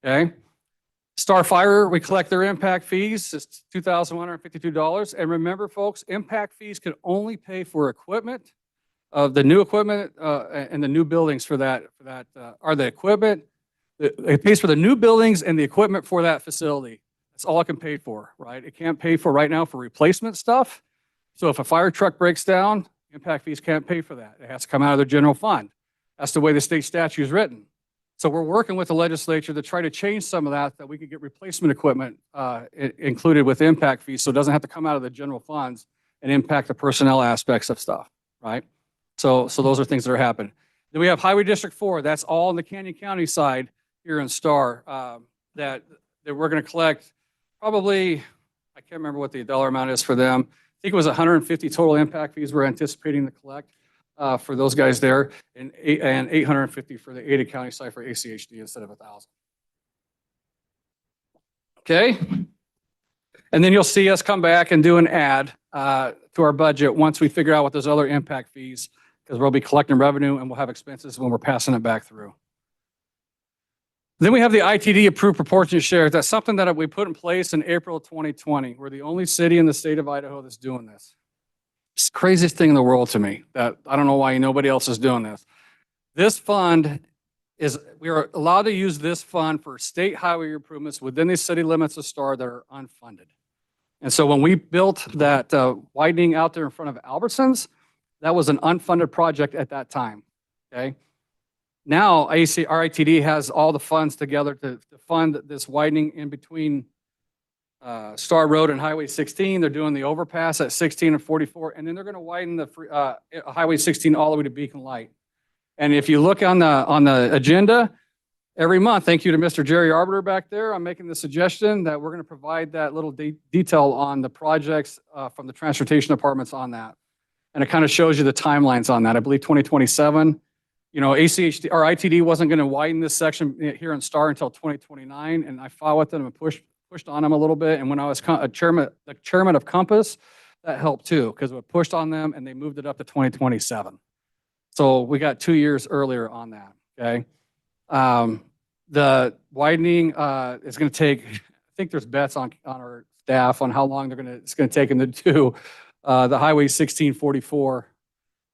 Okay. Star Fire, we collect their impact fees. It's $2,152. And remember, folks, impact fees can only pay for equipment of the new equipment and the new buildings for that are the equipment. It pays for the new buildings and the equipment for that facility. That's all it can pay for, right? It can't pay for right now for replacement stuff. So if a fire truck breaks down, impact fees can't pay for that. It has to come out of their general fund. That's the way the state statute is written. So we're working with the legislature to try to change some of that we could get replacement equipment included with impact fees so it doesn't have to come out of the general funds and impact the personnel aspects of stuff, right? So those are things that are happening. Then we have Highway District 4. That's all in the Canyon County side here in Star that we're going to collect probably, I can't remember what the dollar amount is for them. I think it was 150 total impact fees we're anticipating to collect. For those guys there, and 850 for the Ada County site for ACHD instead of 1,000. Okay. And then you'll see us come back and do an add to our budget once we figure out what those other impact fees, because we'll be collecting revenue and we'll have expenses when we're passing it back through. Then we have the ITD approved proportionate share. That's something that we put in place in April 2020. We're the only city in the state of Idaho that's doing this. It's the craziest thing in the world to me that I don't know why nobody else is doing this. This fund we are allowed to use this fund for state highway improvements within the city limits of Star that are unfunded. And so when we built that widening out there in front of Albertsons, that was an unfunded project at that time. Okay. Now RITD has all the funds together to fund this widening in between Star Road and Highway 16. They're doing the overpass at 16 and 44, and then they're going to widen the Highway 16 all the way to Beacon Light. And if you look on the agenda, every month, thank you to Mr. Jerry Arbiter back there, I'm making the suggestion that we're going to provide that little detail on the projects from the transportation departments on that. And it kind of shows you the timelines on that. I believe 2027. You know, ACHD or ITD wasn't going to widen this section here in Star until 2029, and I fought with them and pushed on them a little bit. And when I was the chairman of Compass, that helped too, because we pushed on them and they moved it up to 2027. So we got 2 years earlier on that. Okay. The widening is going to take, I think there's bets on our staff on how long it's going to take them to do the Highway 1644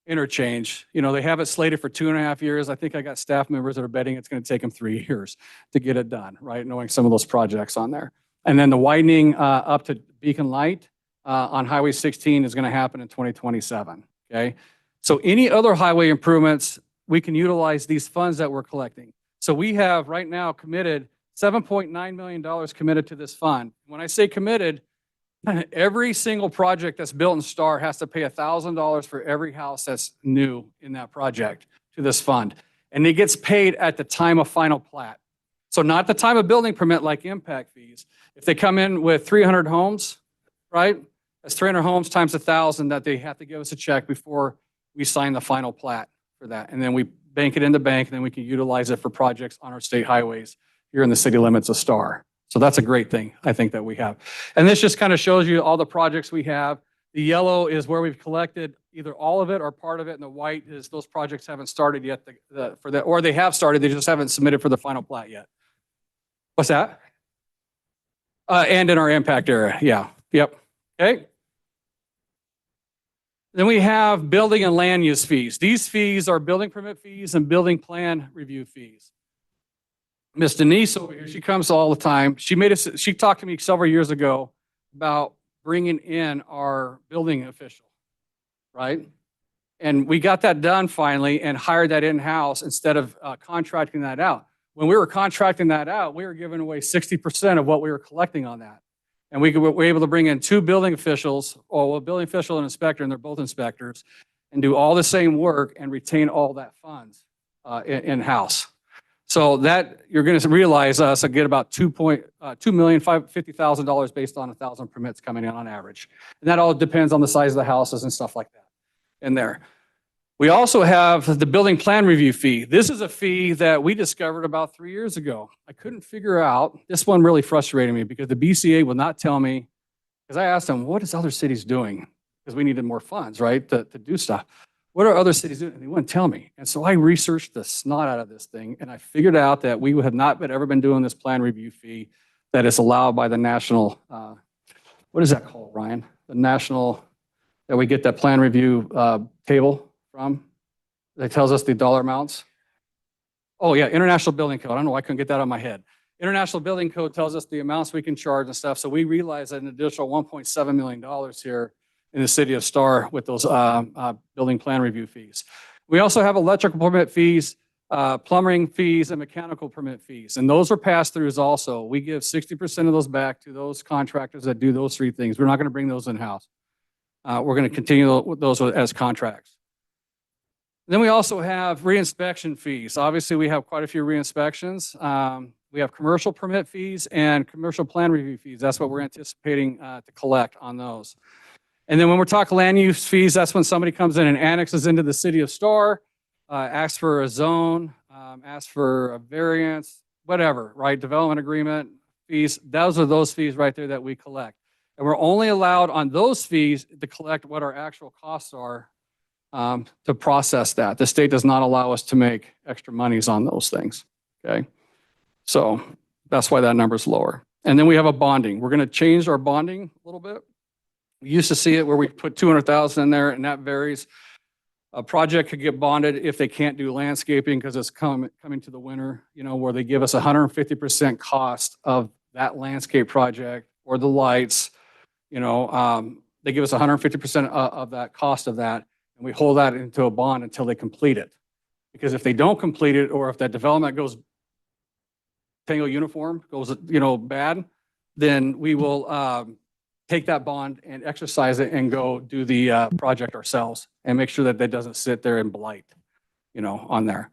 interchange. You know, they have it slated for 2.5 years. I think I got staff members that are betting it's going to take them 3 years to get it done, right? Knowing some of those projects on there. And then the widening up to Beacon Light on Highway 16 is going to happen in 2027. Okay. So any other highway improvements, we can utilize these funds that we're collecting. So we have right now committed $7.9 million committed to this fund. When I say committed, every single project that's built in Star has to pay $1,000 for every house that's new in that project to this fund. And it gets paid at the time of final plat. So not the time of building permit like impact fees. If they come in with 300 homes, right? That's 300 homes times 1,000 that they have to give us a check before we sign the final plat for that. And then we bank it in the bank, and then we can utilize it for projects on our state highways here in the city limits of Star. So that's a great thing, I think, that we have. And this just kind of shows you all the projects we have. The yellow is where we've collected either all of it or part of it, and the white is those projects haven't started yet for that, or they have started, they just haven't submitted for the final plat yet. What's that? And in our impact area, yeah, yep, okay. Then we have building and land use fees. These fees are building permit fees and building plan review fees. Miss Denise over here, she comes all the time. She talked to me several years ago about bringing in our building official, right? And we got that done finally and hired that in-house instead of contracting that out. When we were contracting that out, we were giving away 60% of what we were collecting on that. And we were able to bring in 2 building officials, or a building official and inspector, and they're both inspectors, and do all the same work and retain all that funds in-house. So that you're going to realize us get about $2,550,000 based on 1,000 permits coming in on average. And that all depends on the size of the houses and stuff like that in there. We also have the building plan review fee. This is a fee that we discovered about 3 years ago. I couldn't figure out, this one really frustrated me because the BCA will not tell me, because I asked them, what is other cities doing? Because we needed more funds, right, to do stuff. What are other cities doing? And they wouldn't tell me. And so I researched the snot out of this thing, and I figured out that we have not ever been doing this plan review fee that is allowed by the national, what is that called, Ryan? The national, that we get that plan review table from, that tells us the dollar amounts. Oh yeah, International Building Code. I don't know why I couldn't get that on my head. International Building Code tells us the amounts we can charge and stuff. So we realized that an additional $1.7 million here in the city of Star with those building plan review fees. We also have electrical permit fees, plumbing fees, and mechanical permit fees. And those are pass-throughs also. We give 60% of those back to those contractors that do those 3 things. We're not going to bring those in-house. We're going to continue with those as contracts. Then we also have reinspection fees. Obviously, we have quite a few reinspections. We have commercial permit fees and commercial plan review fees. That's what we're anticipating to collect on those. And then when we're talking land use fees, that's when somebody comes in and annexes into the city of Star, asks for a zone, asks for a variance, whatever, right? Development agreement fees. Those are those fees right there that we collect. And we're only allowed on those fees to collect what our actual costs are to process that. The state does not allow us to make extra monies on those things, okay? So that's why that number is lower. And then we have a bonding. We're going to change our bonding a little bit. We used to see it where we put 200,000 in there, and that varies. A project could get bonded if they can't do landscaping because it's coming to the winter, you know, where they give us 150% cost of that landscape project or the lights, you know, they give us 150% of that cost of that, and we hold that into a bond until they complete it. Because if they don't complete it, or if that development goes Tango Uniform, goes, you know, bad, then we will take that bond and exercise it and go do the project ourselves and make sure that that doesn't sit there and blight, you know, on there.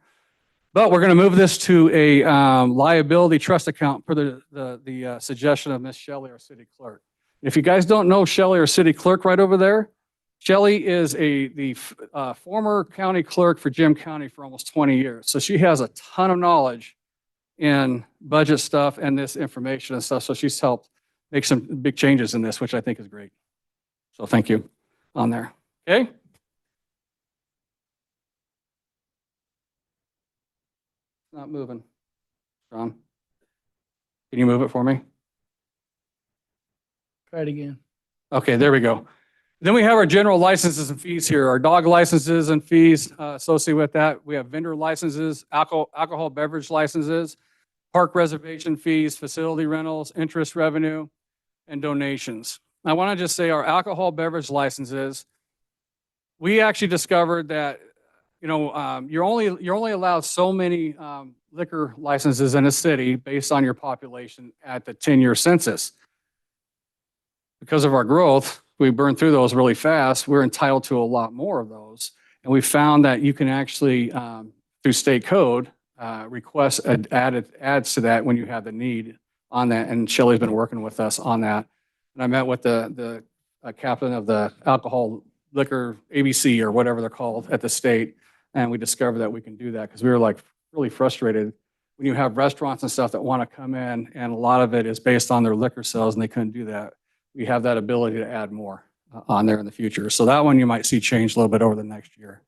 But we're going to move this to a liability trust account per the suggestion of Ms. Shelley, our city clerk. If you guys don't know Shelley, our city clerk right over there, Shelley is the former county clerk for Jim County for almost 20 years. So she has a ton of knowledge in budget stuff and this information and stuff. So she's helped make some big changes in this, which I think is great. So thank you on there. Okay. Not moving. John, can you move it for me? Try it again. Okay, there we go. Then we have our general licenses and fees here, our dog licenses and fees associated with that. We have vendor licenses, alcohol beverage licenses, park reservation fees, facility rentals, interest revenue, and donations. I want to just say our alcohol beverage licenses, we actually discovered that, you're only allowed so many liquor licenses in a city based on your population at the 10-year census. Because of our growth, we burn through those really fast. We're entitled to a lot more of those. And we found that you can actually, through state code, request adds to that when you have the need on that. And Shelley's been working with us on that. And I met with the captain of the alcohol liquor ABC or whatever they're called at the state. And we discovered that we can do that because we were like really frustrated when you have restaurants and stuff that want to come in and a lot of it is based on their liquor sales and they couldn't do that. We have that ability to add more on there in the future. So that one you might see change a little bit over the next year.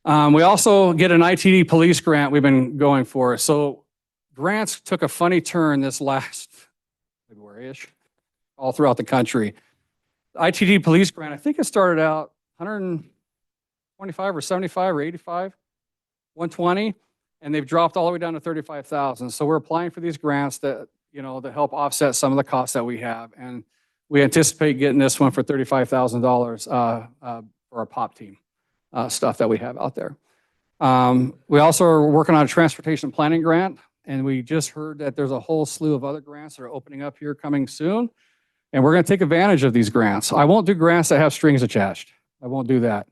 We also get an ITD police grant we've been going for. So grants took a funny turn this last February-ish all throughout the country. The ITD police grant, I think it started out 125 or 75 or 85, 120, and they've dropped all the way down to 35,000. So we're applying for these grants that to help offset some of the costs that we have. And we anticipate getting this one for $35,000 for our POP team stuff that we have out there. We also are working on a transportation planning grant, and we just heard that there's a whole slew of other grants that are opening up here coming soon. And we're going to take advantage of these grants. I won't do grants that have strings attached. I won't do that.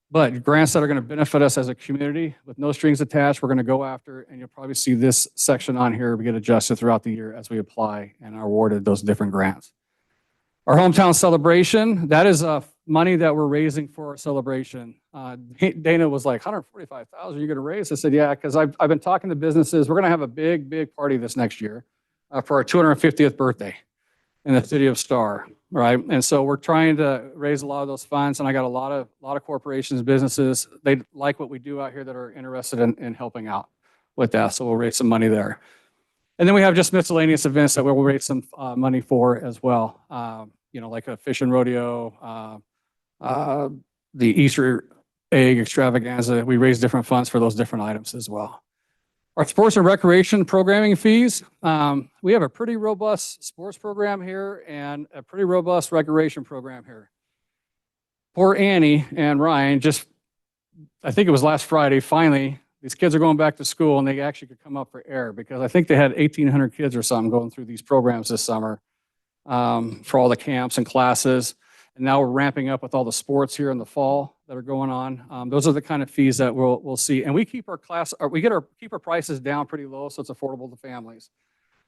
But grants that are going to benefit us as a community with no strings attached, we're going to go after, and you'll probably see this section on here get adjusted throughout the year as we apply and are awarded those different grants. Our hometown celebration, that is money that we're raising for our celebration. Dana was like, 145,000 you're going to raise? I said, yeah, because I've been talking to businesses. We're going to have a big party this next year for our 250th birthday in the city of Star. Right. And so we're trying to raise a lot of those funds. And I got a lot of corporations, businesses, they like what we do out here that are interested in helping out with that. So we'll raise some money there. And then we have just miscellaneous events that we'll raise some money for as well. Like a fishing rodeo, the Easter egg extravaganza. We raise different funds for those different items as well. Our sports and recreation programming fees, we have a pretty robust sports program here and a pretty robust recreation program here. Poor Annie and Ryan I think it was last Friday, finally, these kids are going back to school and they actually could come up for air because I think they had 1,800 kids or something going through these programs this summer for all the camps and classes. And now we're ramping up with all the sports here in the fall that are going on. Those are the kind of fees that we'll see. And we keep our keep our prices down pretty low so it's affordable to families.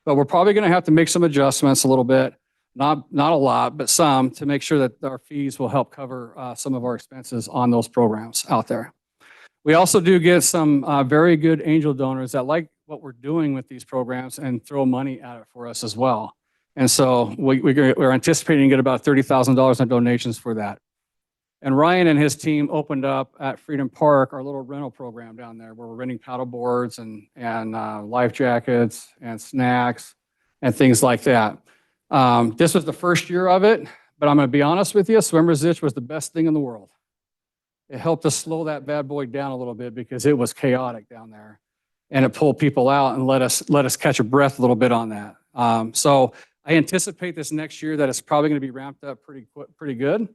But we're probably going to have to make some adjustments a little bit, not a lot, but some to make sure that our fees will help cover some of our expenses on those programs out there. We also do get some very good angel donors that like what we're doing with these programs and throw money at it for us as well. And so we're anticipating to get about $30,000 in donations for that. And Ryan and his team opened up at Freedom Park our little rental program down there where we're renting paddle boards and life jackets and snacks and things like that. This was the first year of it, but I'm going to be honest with you, Swimmer's Itch was the best thing in the world. It helped us slow that bad boy down a little bit because it was chaotic down there. And it pulled people out and let us catch a breath a little bit on that. So I anticipate this next year that it's probably going to be ramped up pretty good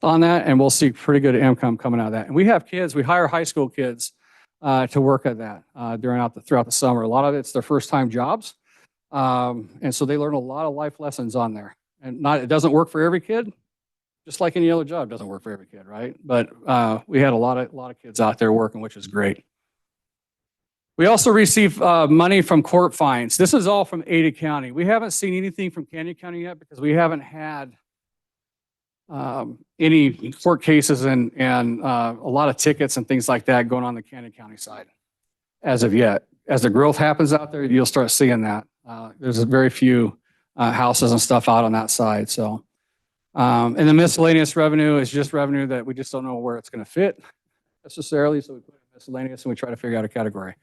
on that, and we'll see pretty good income coming out of that. And we have kids, we hire high school kids to work at that throughout the summer. A lot of it's their first time jobs, and so they learn a lot of life lessons on there. And it doesn't work for every kid, just like any other job doesn't work for every kid, right? But we had a lot of kids out there working, which is great. We also receive money from court fines. This is all from Ada County. We haven't seen anything from Canyon County yet because we haven't had any court cases and a lot of tickets and things like that going on the Canyon County side as of yet. As the growth happens out there, you'll start seeing that. There's very few houses and stuff out on that side. So, and the miscellaneous revenue is just revenue that we just don't know where it's going to fit necessarily. So we put it in miscellaneous and we try to figure out a category.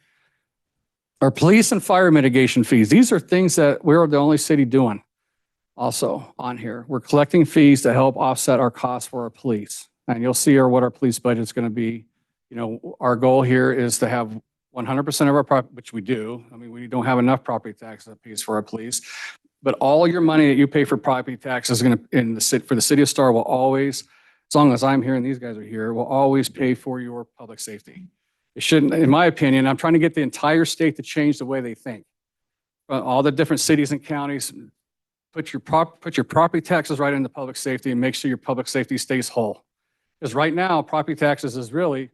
Our police and fire mitigation fees. These are things that we're the only city doing also on here. We're collecting fees to help offset our costs for our police. And you'll see what our police budget is going to be. Our goal here is to have 100% of our property, which we do. I mean, we don't have enough property tax that pays for our police. But all your money that you pay for property tax is going to, for the city of Star will always as long as I'm here and these guys are here, will always pay for your public safety. It shouldn't, in my opinion, I'm trying to get the entire state to change the way they think. All the different cities and counties, put your property taxes right into public safety and make sure your public safety stays whole. Because right now, property taxes is really,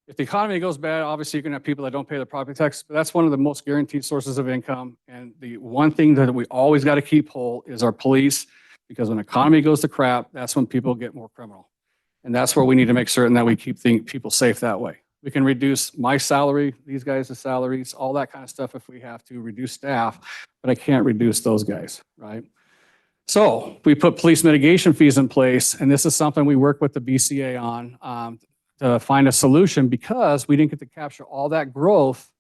if the economy goes bad, obviously you're gonna have people that don't pay their property tax, but that's one of the most guaranteed sources of income. And the one thing that we always got to keep whole is our police, because when the economy goes to crap, that's when people get more criminal. And that's where we need to make certain that we keep people safe that way. We can reduce my salary, these guys' salaries, all that kind of stuff if we have to, reduce staff, but I can't reduce those guys, right? So we put police mitigation fees in place, and this is something we work with the BCA on to find a solution, because we didn't get to capture all that growth,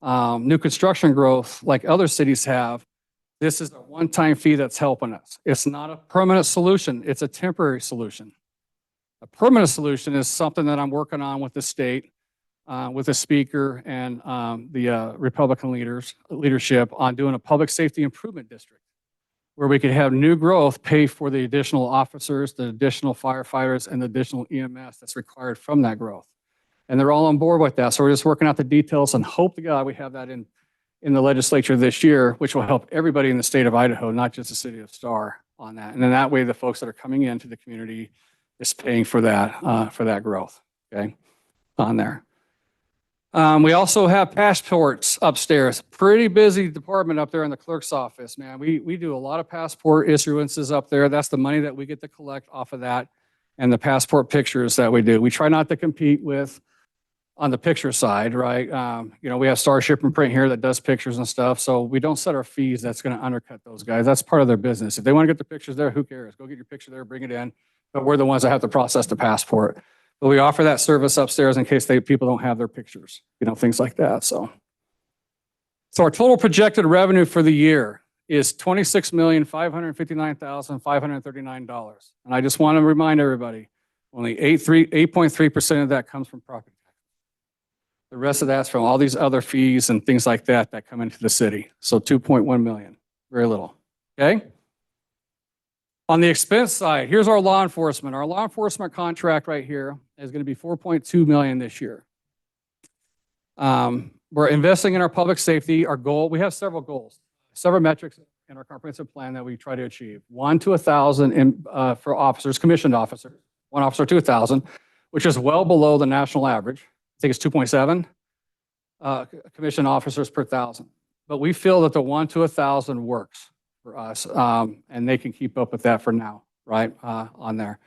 new construction growth like other cities have. This is a one-time fee that's helping us. It's not a permanent solution. It's a temporary solution. A permanent solution is something that I'm working on with the state, with the speaker and the Republican leadership on doing a public safety improvement district, where we could have new growth pay for the additional officers, the additional firefighters, and the additional EMS that's required from that growth. And they're all on board with that. So we're just working out the details and hope to God we have that in the legislature this year, which will help everybody in the state of Idaho, not just the city of Star, on that. And then that way, the folks that are coming into the community is paying for that growth, okay, on there. We also have passports upstairs. Pretty busy department up there in the clerk's office, man. We do a lot of passport issuances up there. That's the money that we get to collect off of that, and the passport pictures that we do. We try not to compete with on the picture side, right? You know, we have Starship and Print here that does pictures and stuff, so we don't set our fees that's going to undercut those guys. That's part of their business. If they want to get the pictures there, who cares? Go get your picture there, bring it in. But we're the ones that have to process the passport. But we offer that service upstairs in case people don't have their pictures, you know, things like that. So our total projected revenue for the year is $26,559,539. And I just want to remind everybody, only 8.3% of that comes from property tax. The rest of that's from all these other fees and things like that that come into the city. So 2.1 million, very little, okay? On the expense side, here's our law enforcement. Our law enforcement contract right here is going to be 4.2 million this year. We're investing in our public safety. Our goal, we have several goals, several metrics in our comprehensive plan that we try to achieve. 1 to 1,000 for officers, commissioned officers, 1 officer to 1,000, which is well below the national average. I think it's 2.7 commissioned officers per 1,000. But we feel that the 1 to 1,000 works for us, and they can keep up with that for now, right, on there.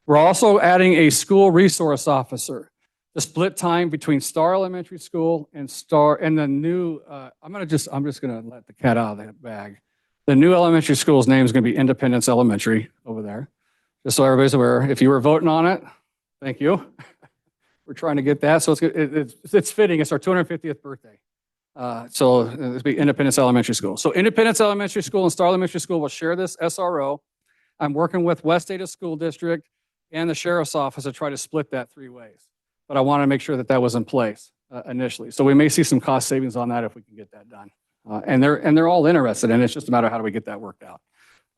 We're also adding a school resource officer. The split time between Star Elementary School and the new, I'm just gonna let the cat out of the bag. The new elementary school's name is gonna be Independence Elementary over there. Just so everybody's aware, if you were voting on it, thank you. We're trying to get that, so it's fitting, it's our 250th birthday. So it'll be Independence Elementary School. So Independence Elementary School and Star Elementary School will share this SRO. I'm working with West Ada School District and the Sheriff's Office to try to split that 3 ways. But I want to make sure that that was in place initially. So we may see some cost savings on that if we can get that done. And they're all interested in it. It's just a matter of how do we get that worked out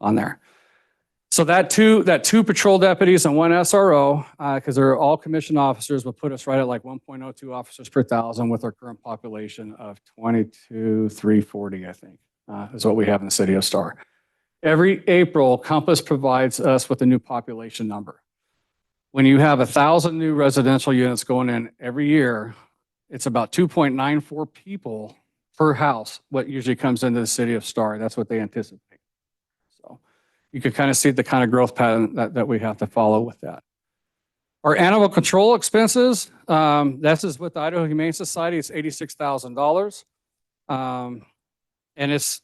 on there. So that two patrol deputies and 1 SRO, because they're all commissioned officers, will put us right at like 1.02 officers per 1,000 with our current population of 22,340, I think, is what we have in the city of Star. Every April, Compass provides us with a new population number. When you have 1,000 new residential units going in every year, it's about 2.94 people per house, what usually comes into the city of Star. That's what they anticipate. You can kind of see the kind of growth pattern that we have to follow with that. Our animal control expenses, this is with the Idaho Humane Society, it's $86,000. And it's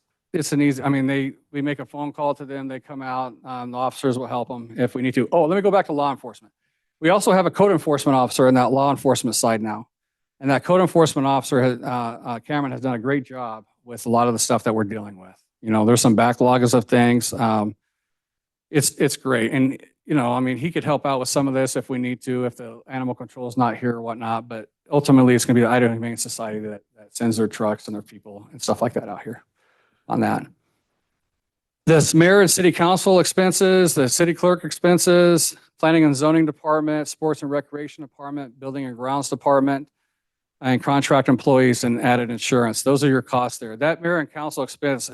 an easy, I mean, we make a phone call to them, they come out, the officers will help them if we need to. Oh, let me go back to law enforcement. We also have a code enforcement officer in that law enforcement side now. And that code enforcement officer, Cameron, has done a great job with a lot of the stuff that we're dealing with. You know, there's some backlogs of things. It's great. And, you know, I mean, he could help out with some of this if we need to, if the animal control is not here or whatnot. But ultimately, it's going to be the Idaho Humane Society that sends their trucks and their people and stuff like that out here on that. The mayor and city council expenses, the city clerk expenses, Planning and Zoning Department, Sports and Recreation Department, Building and Grounds Department, and contract employees and added insurance. Those are your costs there. That mayor and council expense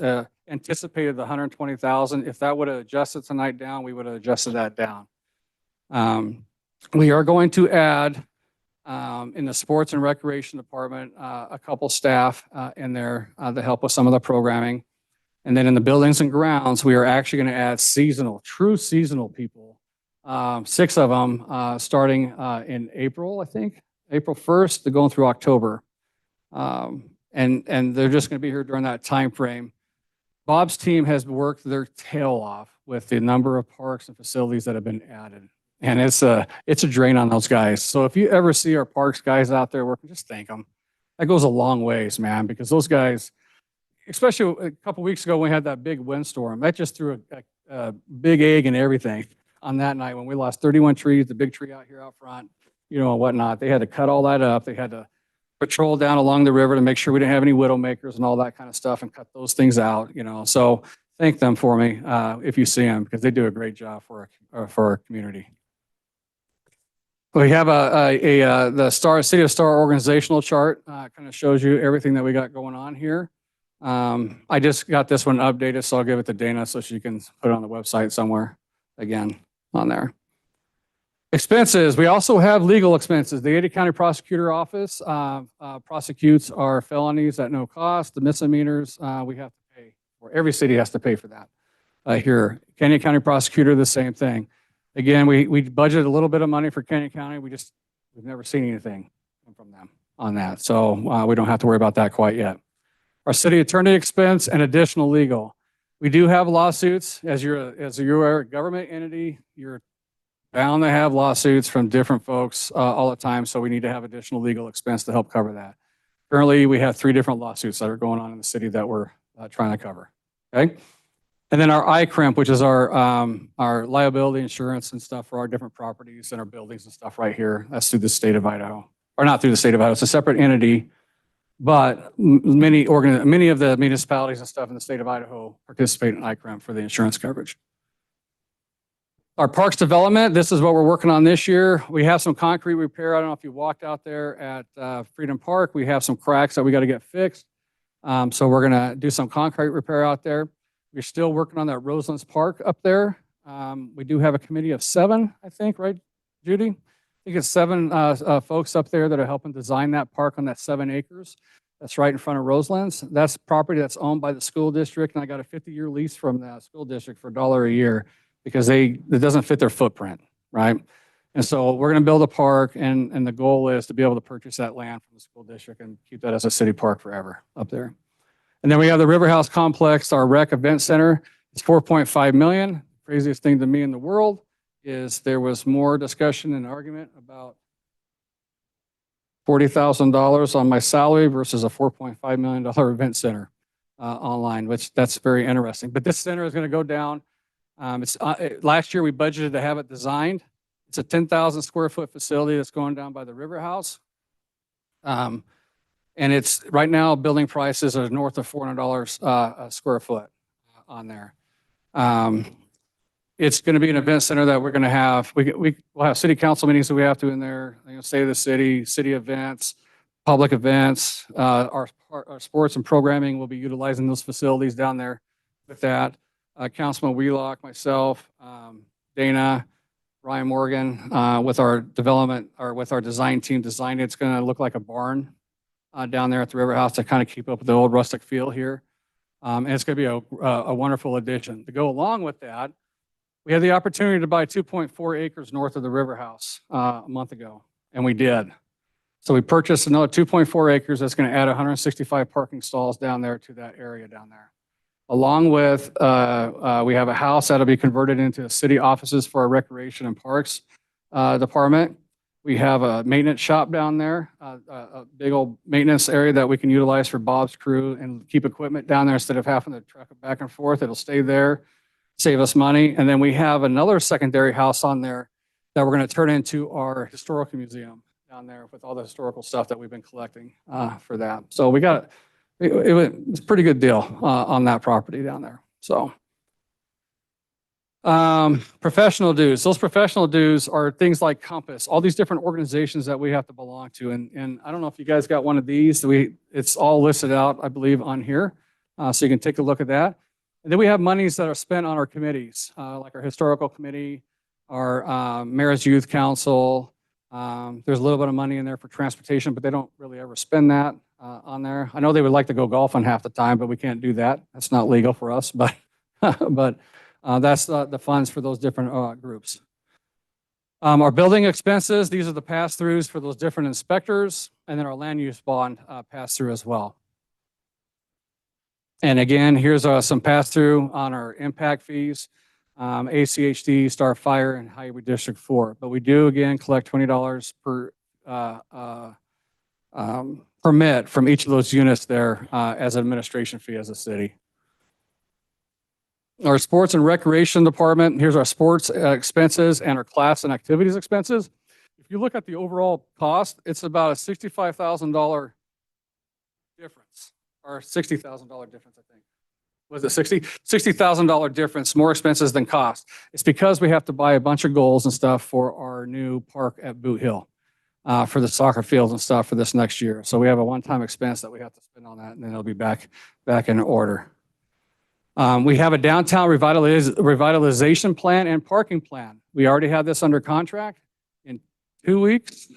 anticipated the 120,000. If that would have adjusted tonight down, we would have adjusted that down. We are going to add in the Sports and Recreation Department a couple staff in there to help with some of the programming. And then in the Buildings and Grounds, we are actually going to add true seasonal people. 6 of them starting in April, I think. April 1st, they're going through October. And they're just going to be here during that time frame. Bob's team has worked their tail off with the number of parks and facilities that have been added. And it's a drain on those guys. So if you ever see our parks guys out there working, just thank them. That goes a long ways, man, because those guys, especially a couple weeks ago when we had that big windstorm, that just threw a big egg and everything on that night when we lost 31 trees, the big tree out here out front, you know, and whatnot. They had to cut all that up. They had to patrol down along the river to make sure we didn't have any widow makers and all that kind of stuff and cut those things out, you know. So thank them for me if you see them, because they do a great job for our community. We have the City of Star organizational chart, kind of shows you everything that we got going on here. I just got this one updated, so I'll give it to Dana so she can put it on the website somewhere again on there. Expenses, we also have legal expenses. The Ada County Prosecutor Office prosecutes our felonies at no cost. The misdemeanors we have to pay, or every city has to pay for that here. Canyon County Prosecutor, the same thing. Again, we budgeted a little bit of money for Canyon County. We've never seen anything from them on that. So we don't have to worry about that quite yet. Our city attorney expense and additional legal. We do have lawsuits. As you're a government entity, you're bound to have lawsuits from different folks all the time. So we need to have additional legal expense to help cover that. Currently, we have 3 different lawsuits that are going on in the city that we're trying to cover. Okay. And then our ICRIMP, which is our liability insurance and stuff for our different properties and our buildings and stuff right here. That's through the state of Idaho, or not through the state of Idaho. It's a separate entity, but many of the municipalities and stuff in the state of Idaho participate in ICRIMP for the insurance coverage. Our parks development, this is what we're working on this year. We have some concrete repair. I don't know if you walked out there at Freedom Park. We have some cracks that we got to get fixed. So we're going to do some concrete repair out there. We're still working on that Roselands Park up there. We do have a committee of 7, I think, right, Judy? I think it's 7 folks up there that are helping design that park on that 7 acres. That's right in front of Roselands. That's property that's owned by the school district, and I got a 50-year lease from the school district for $1 a year because it doesn't fit their footprint, right? And so we're going to build a park, and the goal is to be able to purchase that land from the school district and keep that as a city park forever up there. And then we have the River House Complex, our rec event center. It's $4.5 million. Craziest thing to me in the world is there was more discussion and argument about $40,000 on my salary versus a $4.5 million event center online, which that's very interesting. But this center is going to go down. Last year we budgeted to have it designed. It's a 10,000 square foot facility that's going down by the River House. And it's right now building prices are north of $400 a square foot on there. It's going to be an event center that we're going to have. We'll have city council meetings that we have to in there. State of the city events, public events. Our sports and programming will be utilizing those facilities down there with that. Councilman Wheelock, myself, Dana, Ryan Morgan, with our development or with our design team designed it. It's going to look like a barn down there at the River House to kind of keep up with the old rustic feel here. And it's going to be a wonderful addition. To go along with that, we had the opportunity to buy 2.4 acres north of the River House a month ago, and we did. So we purchased another 2.4 acres that's going to add 165 parking stalls down there to that area down there. Along with, we have a house that'll be converted into city offices for our recreation and parks department. We have a maintenance shop down there, a big old maintenance area that we can utilize for Bob's crew and keep equipment down there instead of having to truck it back and forth. It'll stay there, save us money. And then we have another secondary house on there that we're going to turn into our historical museum down there with all the historical stuff that we've been collecting for that. So we got, it was a pretty good deal on that property down there. So Professional dues. Those professional dues are things like Compass, all these different organizations that we have to belong to. And I don't know if you guys got one of these. It's all listed out, I believe, on here. So you can take a look at that. And then we have monies that are spent on our committees, like our historical committee, our Mayor's Youth Council. There's a little bit of money in there for transportation, but they don't really ever spend that on there. I know they would like to go golfing half the time, but we can't do that. That's not legal for us, but that's the funds for those different groups. Our building expenses, these are the pass-throughs for those different inspectors, and then our land use bond pass-through as well. And again, here's some pass-through on our impact fees, ACHD, Star Fire, and Highway District 4. But we do, again, collect $20 per permit from each of those units there as an administration fee as a city. Our sports and recreation department, here's our sports expenses and our class and activities expenses. If you look at the overall cost, it's about a $65,000 difference, or $60,000 difference, I think. Was it $60,000 difference, more expenses than cost. It's because we have to buy a bunch of goals and stuff for our new park at Boot Hill, for the soccer fields and stuff for this next year. So we have a one-time expense that we have to spend on that, and then it'll be back in order. We have a downtown revitalization plan and parking plan. We already have this under contract in 2 weeks,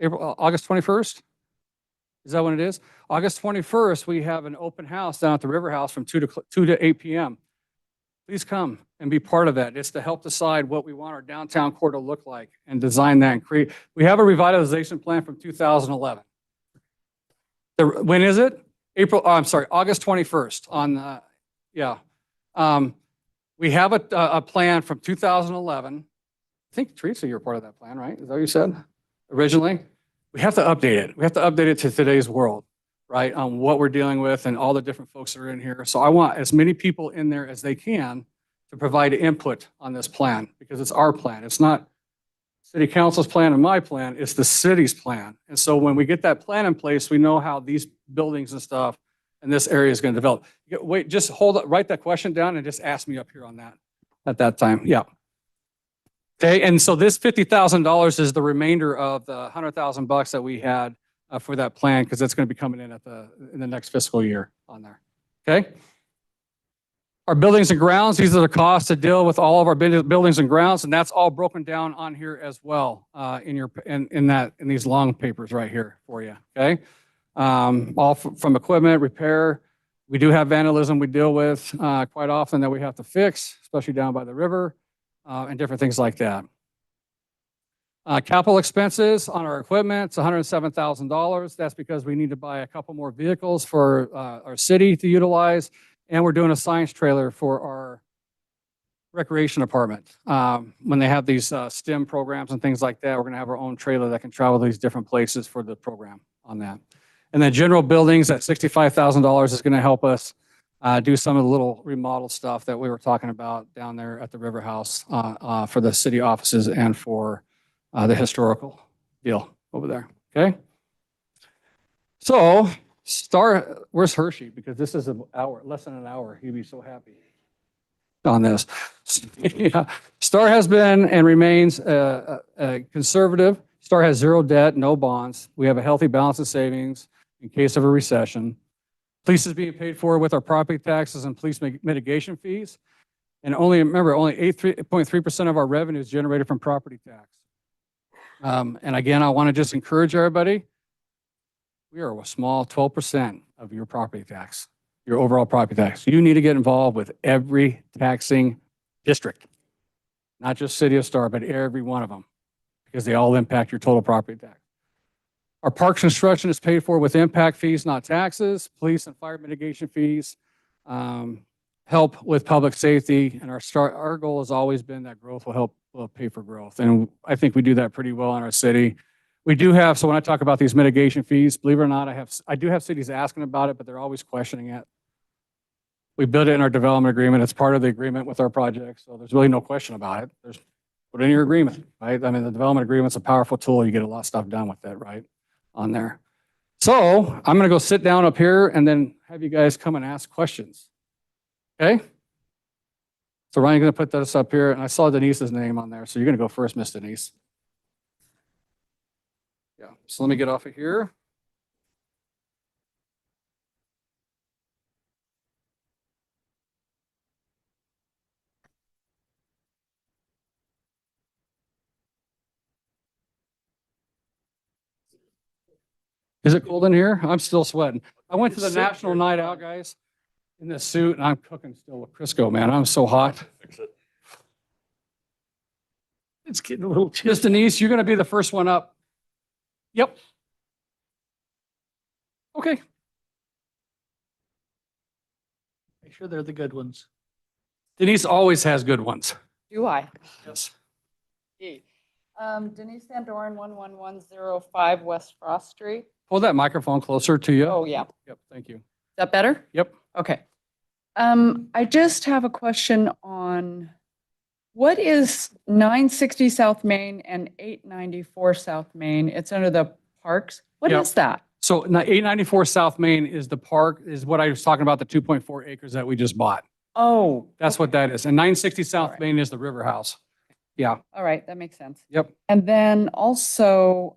August 21st. Is that when it is? August 21st, we have an open house down at the River House from 2 to 8 p.m. Please come and be part of that. It's to help decide what we want our downtown core to look like and design that and create. We have a revitalization plan from 2011. When is it? August 21st on yeah. We have a plan from 2011. I think, Teresa, you're part of that plan, right? Is that what you said originally? We have to update it. We have to update it to today's world, right? On what we're dealing with and all the different folks that are in here. So I want as many people in there as they can to provide input on this plan, because it's our plan. It's not city council's plan and my plan, it's the city's plan. And so when we get that plan in place, we know how these buildings and stuff and this area is going to develop. Wait, just hold up, write that question down and just ask me up here on that at that time. Yeah. Okay. And so this $50,000 is the remainder of the $100,000 that we had for that plan, because it's going to be coming in in the next fiscal year on there. Okay. Our buildings and grounds, these are the costs to deal with all of our buildings and grounds, and that's all broken down on here as well in these long papers right here for you. Okay. All from equipment, repair. We do have vandalism we deal with quite often that we have to fix, especially down by the river, and different things like that. Capital expenses on our equipment, it's $107,000. That's because we need to buy a couple more vehicles for our city to utilize, and we're doing a science trailer for our recreation department. When they have these STEM programs and things like that, we're going to have our own trailer that can travel to these different places for the program on that. And then general buildings at $65,000 is going to help us do some of the little remodel stuff that we were talking about down there at the River House for the city offices and for the historical deal over there. Okay. So where's Hershey? Because this is less than an hour. He'd be so happy on this. Yeah. Star has been and remains conservative. Star has zero debt, no bonds. We have a healthy balance of savings in case of a recession. Police is being paid for with our property taxes and police mitigation fees. And only 8.3% of our revenue is generated from property tax. And again, I want to just encourage everybody. We are a small 12% of your property tax, your overall property tax. You need to get involved with every taxing district, not just City of Star, but every one of them, because they all impact your total property tax. Our parks construction is paid for with impact fees, not taxes. Police and fire mitigation fees help with public safety. And our goal has always been that growth will help pay for growth. And I think we do that pretty well in our city. We do have, so when I talk about these mitigation fees, believe it or not, I do have cities asking about it, but they're always questioning it. We built it in our development agreement. It's part of the agreement with our project. So there's really no question about it. Put it in your agreement, right? I mean, the development agreement's a powerful tool. You get a lot of stuff done with it, right? On there. So I'm going to go sit down up here and then have you guys come and ask questions. Okay? So Ryan, going to put this up here, and I saw Denise's name on there, so you're going to go first, Miss Denise. Yeah, so let me get off of here. Is it cold in here? I'm still sweating. I went to the national night out, guys, in this suit, and I'm cooking still with Crisco, man. I'm so hot. It's getting a little Miss chilly. Denise, you're going to be the first one up. Yep. Okay. Make sure they're the good ones. Denise always has good ones. Do I? Yes. Denise Sandoran, 11105 West Frost Street. Is Pull that microphone closer to you. Oh, yeah. Yep, thank you. that better? Yep. Okay. I just have a question on what is 960 South Main and 894 South Main? It's under the parks. What Yep. is that? So 894 South Main is the park, is what I was talking about, the 2.4 acres that we just bought. Oh. That's what that is. And 960 South Alright. Main is the River House. Yeah, All right, that makes sense. yep. And then also,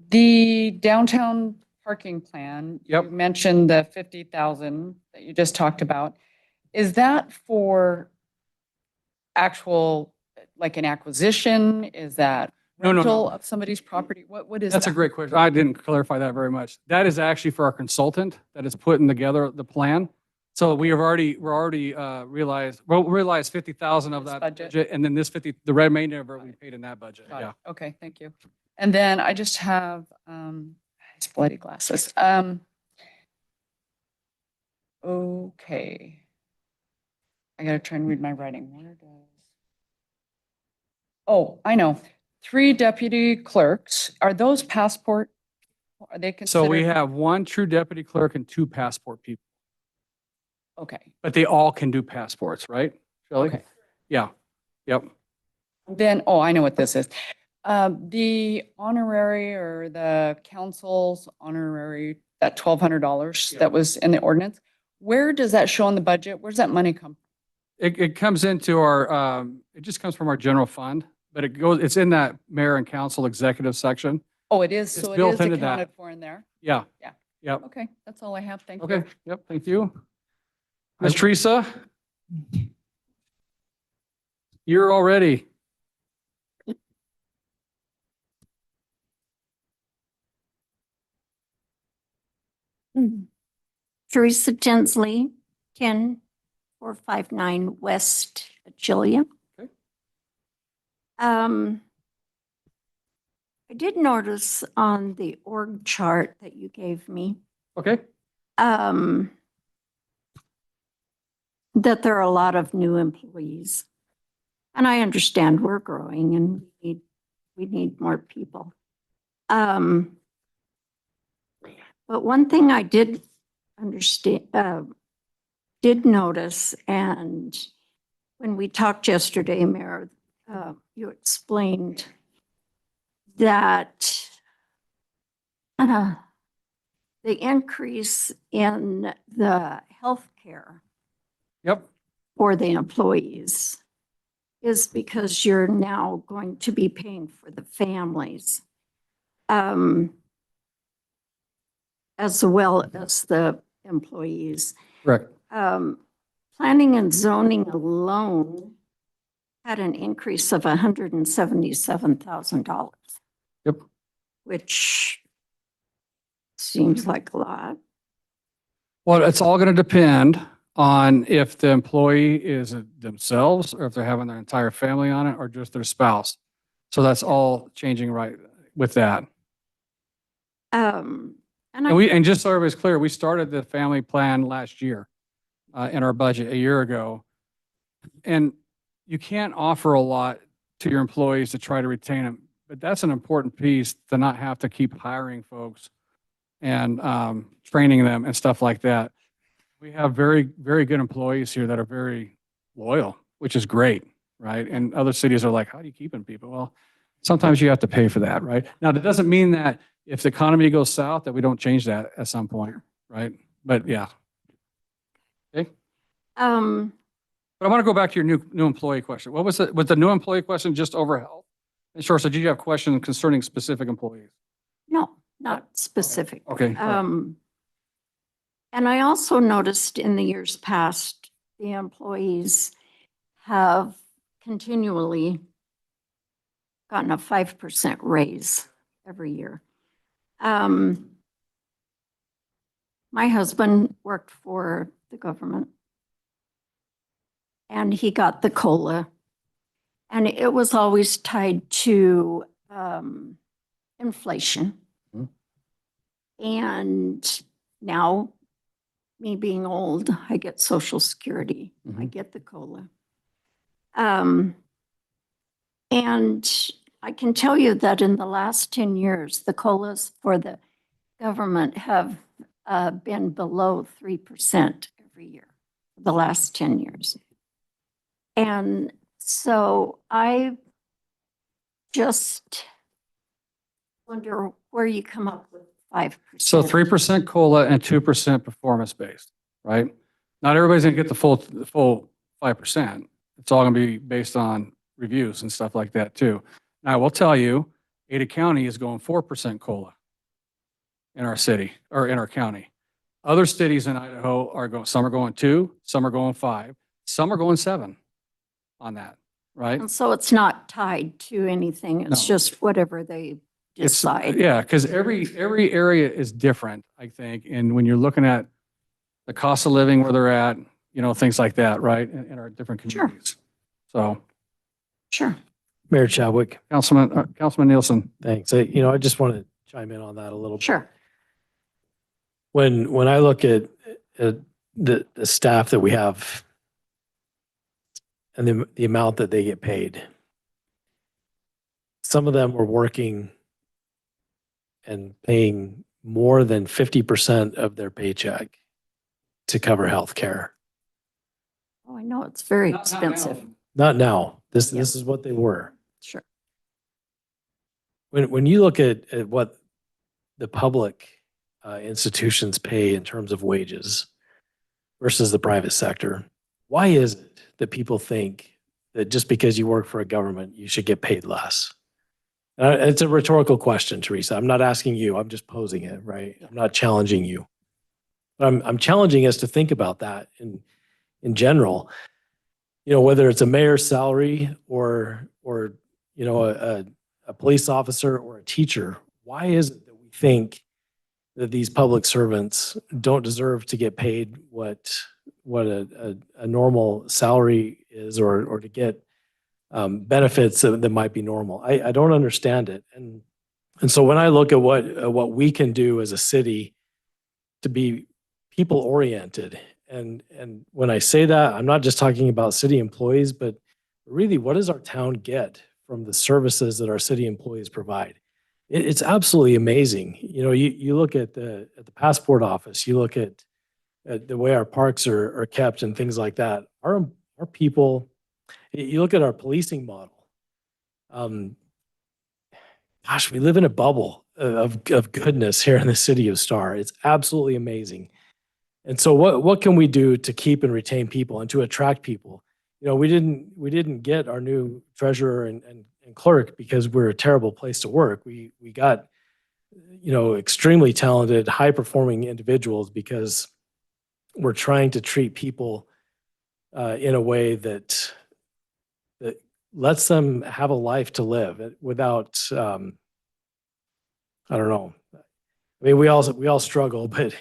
the downtown parking plan. Yep. You mentioned the 50,000 that you just talked about. Is that for actual, like an acquisition? Is that No, no, rental no. of somebody's property? What is that? That's a great question. I didn't clarify that very much. That is actually for our consultant that is putting together the plan. So we're already realized 50,000 of This that budget? budget, and then this 50, the remainder of it we paid in that budget. Got it. Yeah. Okay, thank you. And then I just have, these bloody glasses. Okay. I gotta try and read my writing. Where does? Oh, I know. 3 deputy clerks. Are those passport? Are they So we considered? have 1 true deputy clerk and 2 passport people, Okay, but they all can do passports, right? Shelley? okay. Yeah. Yep. Then, oh, I know what this is. The honorary or the council's honorary, that $1,200 Yeah. that was in the ordinance. Where does that show in the budget? Where's that money come? It comes into our, it just comes from our general fund, but it's in that mayor and council executive section. Oh, it is, It's so it built is into that. accounted for in there. Yeah. Yeah. Yep. Okay, that's all I have. Thank you. Okay. Yep. Thank you. Ms. Teresa? You're all ready. Teresa Tinsley, 10459 West Achillia. Okay. I did notice on the org chart that you gave me, Okay. that there are a lot of new employees. And I understand we're growing and we need more people. But one thing I did understand, did notice, and when we talked yesterday, Mayor, you explained that the increase in the healthcare Yep. for the employees is because you're now going to be paying for the families, as well as the employees. Correct. Planning and zoning alone had an increase of $177,000. Yep. Which seems like a lot. Well, it's all going to depend on if the employee is themselves or if they're having their entire family on it or just their spouse. So that's all changing right with that. And And just so everybody's clear, we started the family plan last year in our budget a year ago. And you can't offer a lot to your employees to try to retain them, but that's an important piece to not have to keep hiring folks and training them and stuff like that. We have very, very good employees here that are very loyal, which is great, right? And other cities are like, how do you keep people? Well, sometimes you have to pay for that, right? Now, that doesn't mean that if the economy goes south, that we don't change that at some point, right? But yeah. Okay. But I want to go back to your new employee question. What was it? Was the new employee question just over health insurance? Or did you have questions concerning specific employees? No, not specific. Okay. all right. And I also noticed in the years past, the employees have continually gotten a 5% raise every year. My husband worked for the government and he got the COLA, and it was always tied to inflation. Mhm. And now, me being old, I get Social Security, I Mhm. get the COLA. And I can tell you that in the last 10 years, the COLAs for the government have been below 3% every year, for the last 10 years. And so I just wonder where you come up with 5%. So 3% COLA and 2% performance based, right? Not everybody's gonna get the full 5%. It's all gonna be based on reviews and stuff like that too. Now, I will tell you, Ada County is going 4% COLA in our city or in our county. Other cities in Idaho are going, some are going 2, some are going 5, some are going 7 on that, right? And so it's not tied to anything, it's No. just whatever they It's- decide. Yeah, because every area is different, I think. And when you're looking at the cost of living where they're at, things like that, right? In our different Sure. communities. So Sure. Mayor Chadwick, Councilman Nielsen. thanks. I just want to chime in on that a little bit. Sure. When I look at the staff that we have and the amount that they get paid, some of them were working and paying more than 50% of their paycheck to cover healthcare. Oh, I know, it's very expensive. Not now. This Yeah. is what they were. Sure. When you look at what the public institutions pay in terms of wages versus the private sector, why is it that people think that just because you work for a government, you should get paid less? It's a rhetorical question, Teresa. I'm not asking you. I'm just posing it, right? I'm not challenging you. But I'm challenging us to think about that in general. Whether it's a mayor's salary or a police officer or a teacher, why is it that we think that these public servants don't deserve to get paid what a normal salary is, or to get benefits that might be normal? I don't understand it. And so when I look at what we can do as a city to be people oriented, and when I say that, I'm not just talking about city employees, but really, what does our town get from the services that our city employees provide? It's absolutely amazing. You look at the passport office, you look at the way our parks are kept and things like that. Our people, you look at our policing model. Gosh, we live in a bubble of goodness here in the city of Star. It's absolutely amazing. And so what can we do to keep and retain people and to attract people? We didn't get our new treasurer and clerk because we're a terrible place to work. We got extremely talented, high performing individuals because we're trying to treat people in a way that lets them have a life to live without I don't know. I mean, we all struggle, but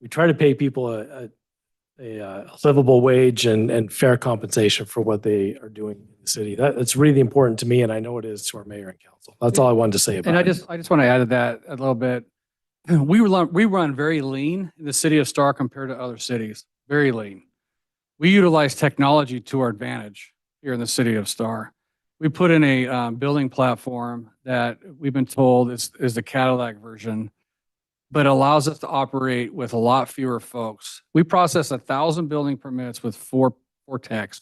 we try to pay people a livable wage and fair compensation for what they are doing in the city. That's really important to me, and I know it is to our mayor and council. That's all I wanted to say about And it. I just want to add to that a little bit. We run very lean in the city of Star compared to other cities, very lean. We utilize technology to our advantage here in the city of Star. We put in a billing platform that we've been told is the Cadillac version, but allows us to operate with a lot fewer folks. We process 1,000 building permits with four techs.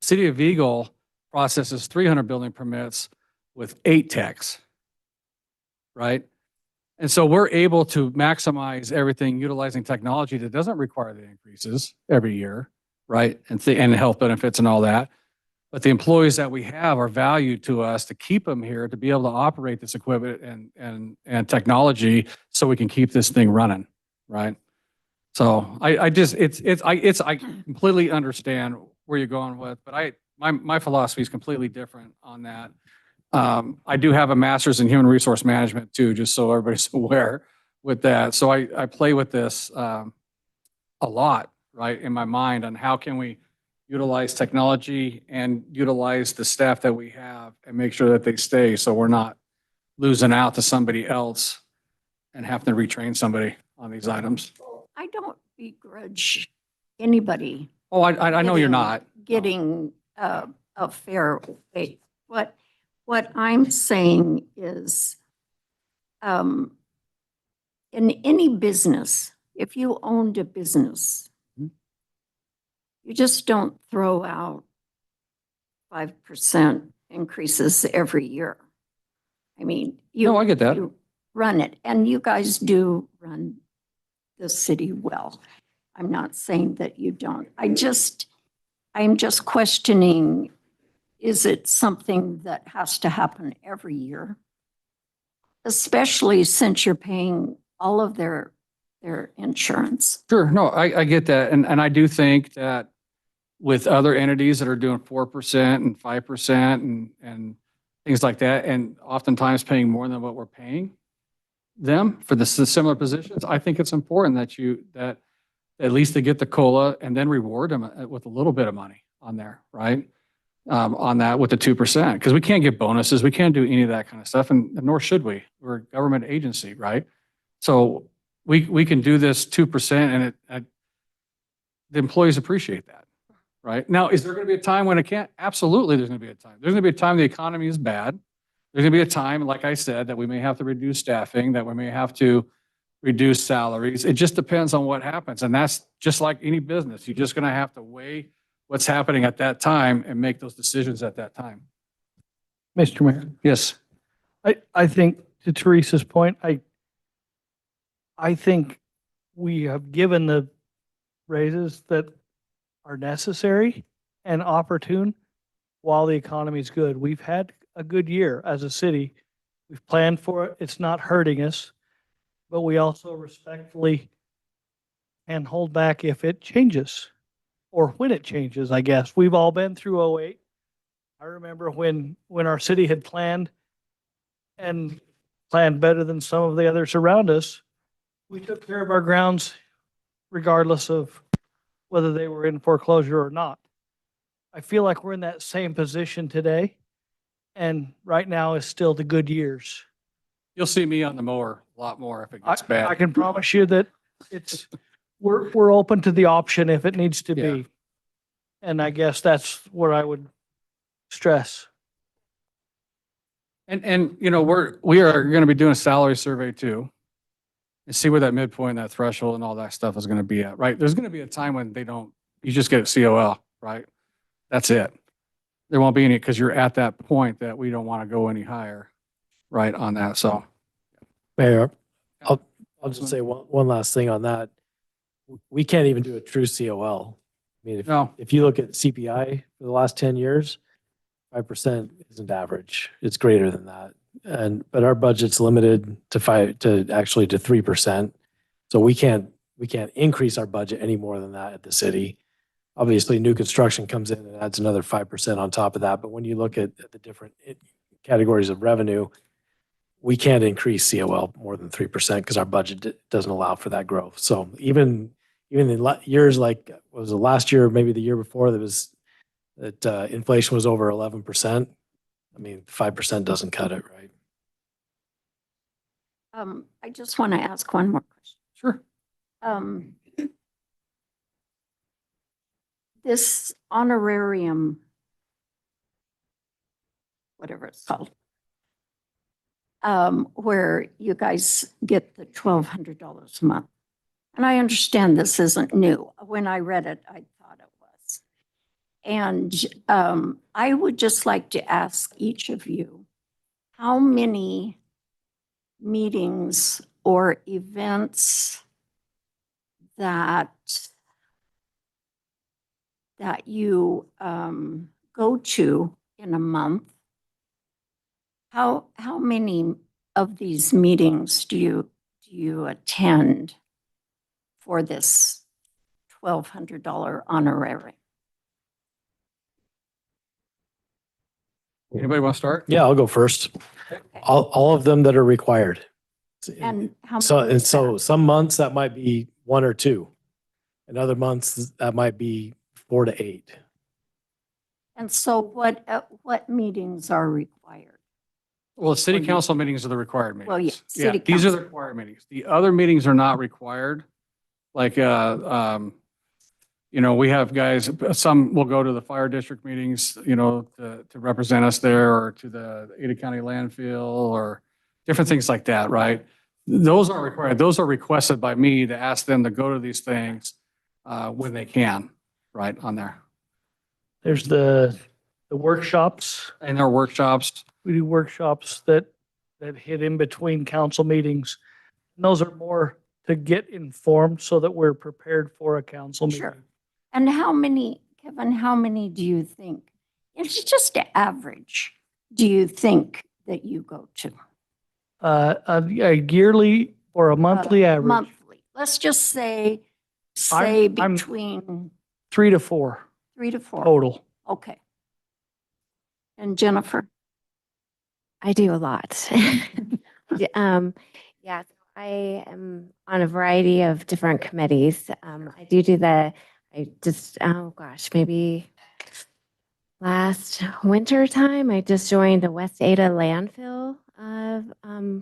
City of Eagle processes 300 building permits with 8 techs, right? And so we're able to maximize everything utilizing technology that doesn't require the increases every year, right? And health benefits and all that. But the employees that we have are valued to us to keep them here, to be able to operate this equipment and technology so we can keep this thing running, right? So I completely understand where you're going with, but my philosophy is completely different on that. I do have a master's in human resource management too, just so everybody's aware with that. So I play with this a lot, right, in my mind on how can we utilize technology and utilize the staff that we have and make sure that they stay so we're not losing out to somebody else and having to retrain somebody on these items. I don't begrudge anybody Oh, I know you're not. getting a fair wage. What I'm saying is, in any business, if you owned a business, you just don't throw out 5% increases every year. I mean, No, I get that. you run it, and you guys do run the city well. I'm not saying that you don't. I'm just questioning, is it something that has to happen every year? Especially since you're paying all of their insurance. Sure. No, I get that. And I do think that with other entities that are doing 4% and 5% and things like that, and oftentimes paying more than what we're paying them for the similar positions, I think it's important that at least they get the COLA and then reward them with a little bit of money on there, right? On that with the 2%, because we can't get bonuses. We can't do any of that kind of stuff, and nor should we. We're a government agency, right? So we can do this 2%, and the employees appreciate that, right? Now, is there going to be a time when it can't? Absolutely, there's going to be a time. There's going to be a time the economy is bad. There's going to be a time, like I said, that we may have to reduce staffing, that we may have to reduce salaries. It just depends on what happens, and that's just like any business. You're just going to have to weigh what's happening at that time and make those decisions at that time. Mr. Mayor, Yes. I think to Teresa's point, I think we have given the raises that are necessary and opportune while the economy is good. We've had a good year as a city. We've planned for it. It's not hurting us, but we also respectfully can hold back if it changes or when it changes, I guess. We've all been through 08. I remember when our city had planned and planned better than some of the others around us. We took care of our grounds regardless of whether they were in foreclosure or not. I feel like we're in that same position today. And right now is still the good years. You'll see me on the mower a lot more if it I gets bad. I can promise you that we're open to the option if it needs to Yeah. be. And I guess that's what I would stress. And we are going to be doing a salary survey too, and see where that midpoint, that threshold and all that stuff is going to be at, right? There's going to be a time when you just get a COL, right? That's it. There won't be any, because you're at that point that we don't want to go any higher, right, on that, so. Mayor, I'll just say one last thing on that. We can't even do a true COL. I mean, No. if you look at CPI for the last 10 years, 5% isn't average. It's greater than that. But our budget's limited to 3%. So we can't increase our budget any more than that at the city. Obviously, new construction comes in and adds another 5% on top of that. But when you look at the different categories of revenue, we can't increase COL more than 3% because our budget doesn't allow for that growth. So even in years like, what was it, last year, maybe the year before, that inflation was over 11%. I mean, 5% doesn't cut it, right? I just want to ask one more question. Sure. This honorarium, whatever it's called, where you guys get the $1,200 a month. And I understand this isn't new. When I read it, I thought it was. And I would just like to ask each of you, how many meetings or events that you go to in a month, how many of these meetings do you attend for this $1,200 honorarium? Anybody want to start? Yeah, I'll go first. All of them that are required. And how So, many and is so that? some months that might be 1 or 2. And other months that might be 4 to 8. And so what meetings are required? Well, city Or you- council meetings are the required meetings. Well, yeah, Yeah, city these are the council. required meetings. The other meetings are not required. Like, we have guys, some will go to the fire district meetings, to represent us there, or to the Ada County landfill, or different things like that, right? Those aren't required. Those are requested by me to ask them to go to these things when they can, right, on there. There's the workshops. And their workshops. We do workshops that hit in between council meetings. And those are more to get informed so that we're prepared for a council meeting. Sure. And how many, Kevin, how many do you think, it's just an average, do you think that you go to? A yearly or a monthly average, Monthly. Let's just say I'm- between 3 to 4 3 to 4. total. Okay. And Jennifer? I do a lot. Yeah, so I am on a variety of different committees. Oh gosh, maybe last winter time, I just joined the West Ada Landfill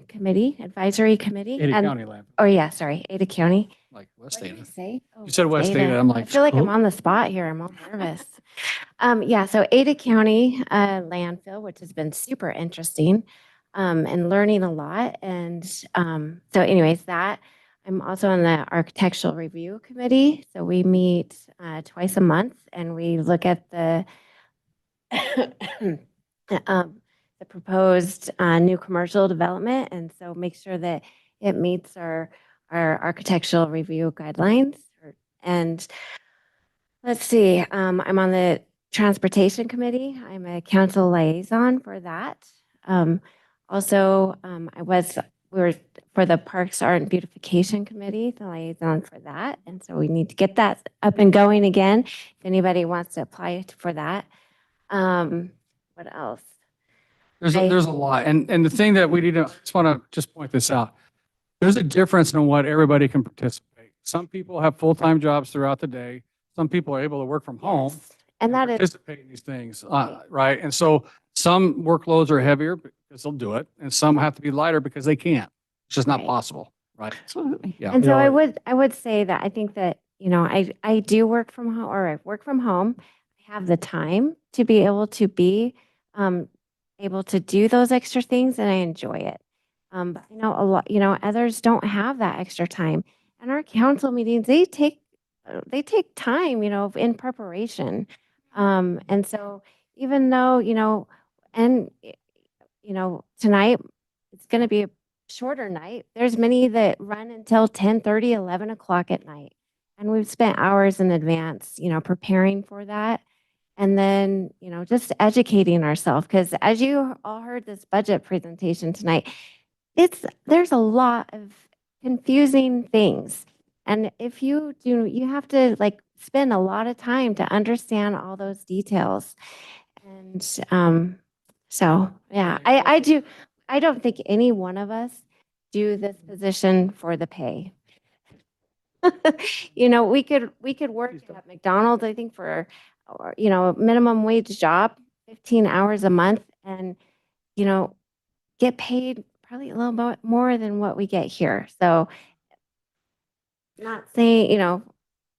Committee, Advisory Committee. Ada and- County land, Oh, yeah, sorry, Ada County. like West What did I Ada. say? Oh, You said West Ada. I'm like, I feel like I'm oh. on the spot here. I'm all nervous. Yeah, so Ada County landfill, which has been super interesting, and learning a lot. And so anyways, that I'm also on the Architectural Review Committee. So we meet twice a month and we look at the the proposed new commercial development, and so make sure that it meets our architectural review guidelines. And let's see, I'm on the Transportation Committee. I'm a council liaison for that. Also, we were for the Parks, Art and Beautification Committee, the liaison for that. And so we need to get that up and going again. If anybody wants to apply for that. What else? There's I- a lot. And the thing that we need to, just want to just point this out. There's a difference in what everybody can participate. Some people have full-time jobs throughout the day. Some people are able to work from home. And that is, Participate in these things, right? And so some workloads are heavier because they'll do it, and some have to be lighter because they can't. It's just not Right. possible, right? Absolutely. Yeah. and so Yeah. I would say that I think that, I do work from home, or I work from home. I have the time to be able to able to do those extra things, and I enjoy it. But I know a lot, others don't have that extra time. And our council meetings, they take time, in preparation. And so even though, tonight it's going to be a shorter night, there's many that run until 10:30, 11 o'clock at night. And we've spent hours in advance, preparing for that. And then, just educating ourselves, because as you all heard this budget presentation tonight, there's a lot of confusing things. And if you do, you have to spend a lot of time to understand all those details. And so, yeah, I don't think any one of us do this position for the pay. We could work at McDonald's, I think, for, minimum wage job, 15 hours a month, and, get paid probably a little bit more than what we get here. So not saying,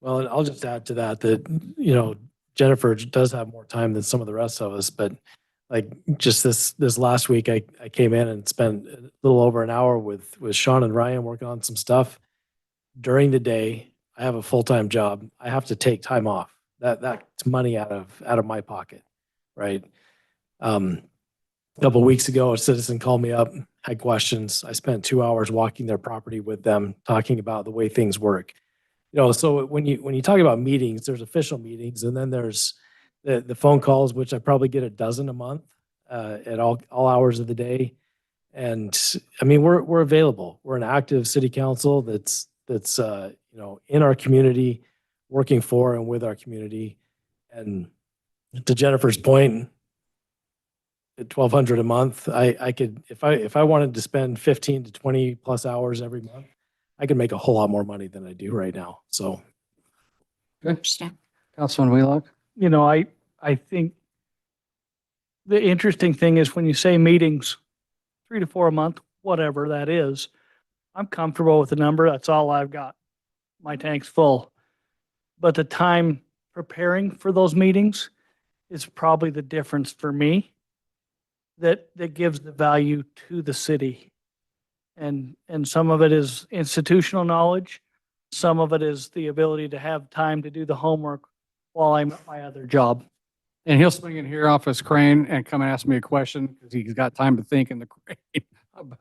Well, and I'll just add to that, Jennifer does have more time than some of the rest of us, but like just this last week, I came in and spent a little over an hour with Sean and Ryan working on some stuff. During the day, I have a full-time job. I have to take time off. That's money out of my pocket, right? A couple of weeks ago, a citizen called me up, had questions. I spent 2 hours walking their property with them, talking about the way things work. So when you talk about meetings, there's official meetings, and then there's the phone calls, which I probably get a dozen a month at all hours of the day. And I mean, we're available. We're an active city council that's in our community, working for and with our community. And to Jennifer's point, at $1,200 a month, I could, if I wanted to spend 15 to 20 plus hours every month, I could make a whole lot more money than I do right now. So. Councilman Wheelock? I think the interesting thing is when you say meetings, 3 to 4 a month, whatever that is, I'm comfortable with the number. That's all I've got. My tank's full. But the time preparing for those meetings is probably the difference for me that gives the value to the city. And some of it is institutional knowledge. Some of it is the ability to have time to do the homework while I'm at my other job. And he'll swing in here off his crane and come and ask me a question because he's got time to think in the crane.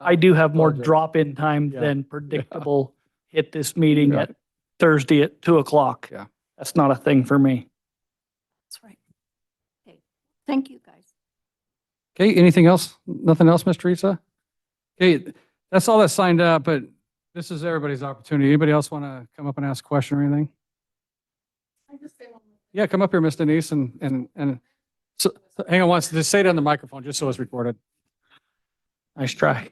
I do have more Project. drop-in time Yeah. than predictable. Hit this meeting Yeah. at Thursday at 2:00. Yeah. That's not a thing for me. That's right. Okay, thank you, guys. Okay, anything else? Nothing else, Ms. Teresa? Okay, that's all that's signed up, but this is everybody's opportunity. Anybody else want to come up and ask a question or anything? Yeah, come up here, Ms. Denise, and so hang on once, just say it on the microphone, just so it's recorded. Nice try.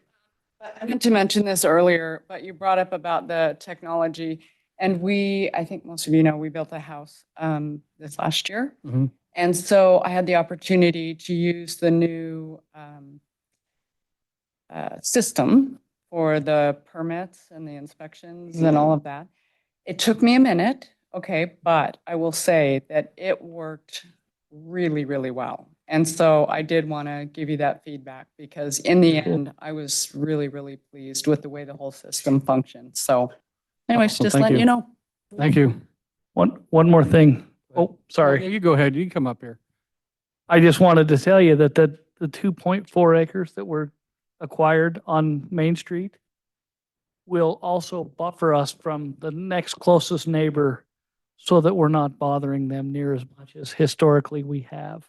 I meant to mention this earlier, but you brought up about the technology. And I think most of you know, we built a house this last year. Mhm. And so I had the opportunity to use the new system for the permits and the inspections and all of that. It took me a minute, okay, but I will say that it worked really, really well. And so I did want to give you that feedback because in the end, I was really, really pleased with the way the whole system functioned. So anyways, Awesome, just thank letting you. you know. Thank you. One more thing. Oh, Yeah, sorry. you go ahead, you can come up here. I just wanted to tell you that the 2.4 acres that were acquired on Main Street will also buffer us from the next closest neighbor so that we're not bothering them near as much as historically we have.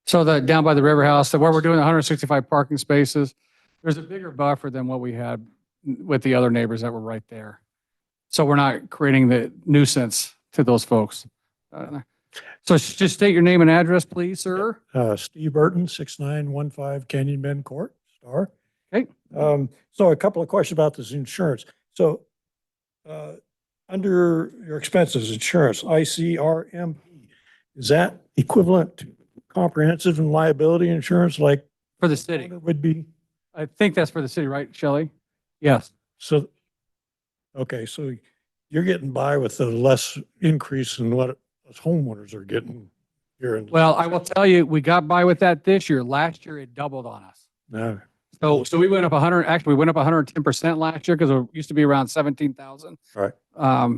So down by the river house, where we're doing 165 parking spaces, there's a bigger buffer than what we had with the other neighbors that were right there. So we're not creating the nuisance to those folks. So just state your name and address, please, sir. Steve Burton, 6915 Canyon Bend Court, Star. Okay. So a couple of questions about this insurance. So under your expenses, insurance, ICRMP, is that equivalent to comprehensive and liability insurance like For the city. it would be? I think that's for the city, right, Shelley? Yes. So, okay, so you're getting by with a less increase than what us homeowners are getting here in. Well, I will tell you, we got by with that this year. Last year, it doubled on us. No. So we went up 100, actually, we went up 110% last year because it used to be around 17,000. Right. I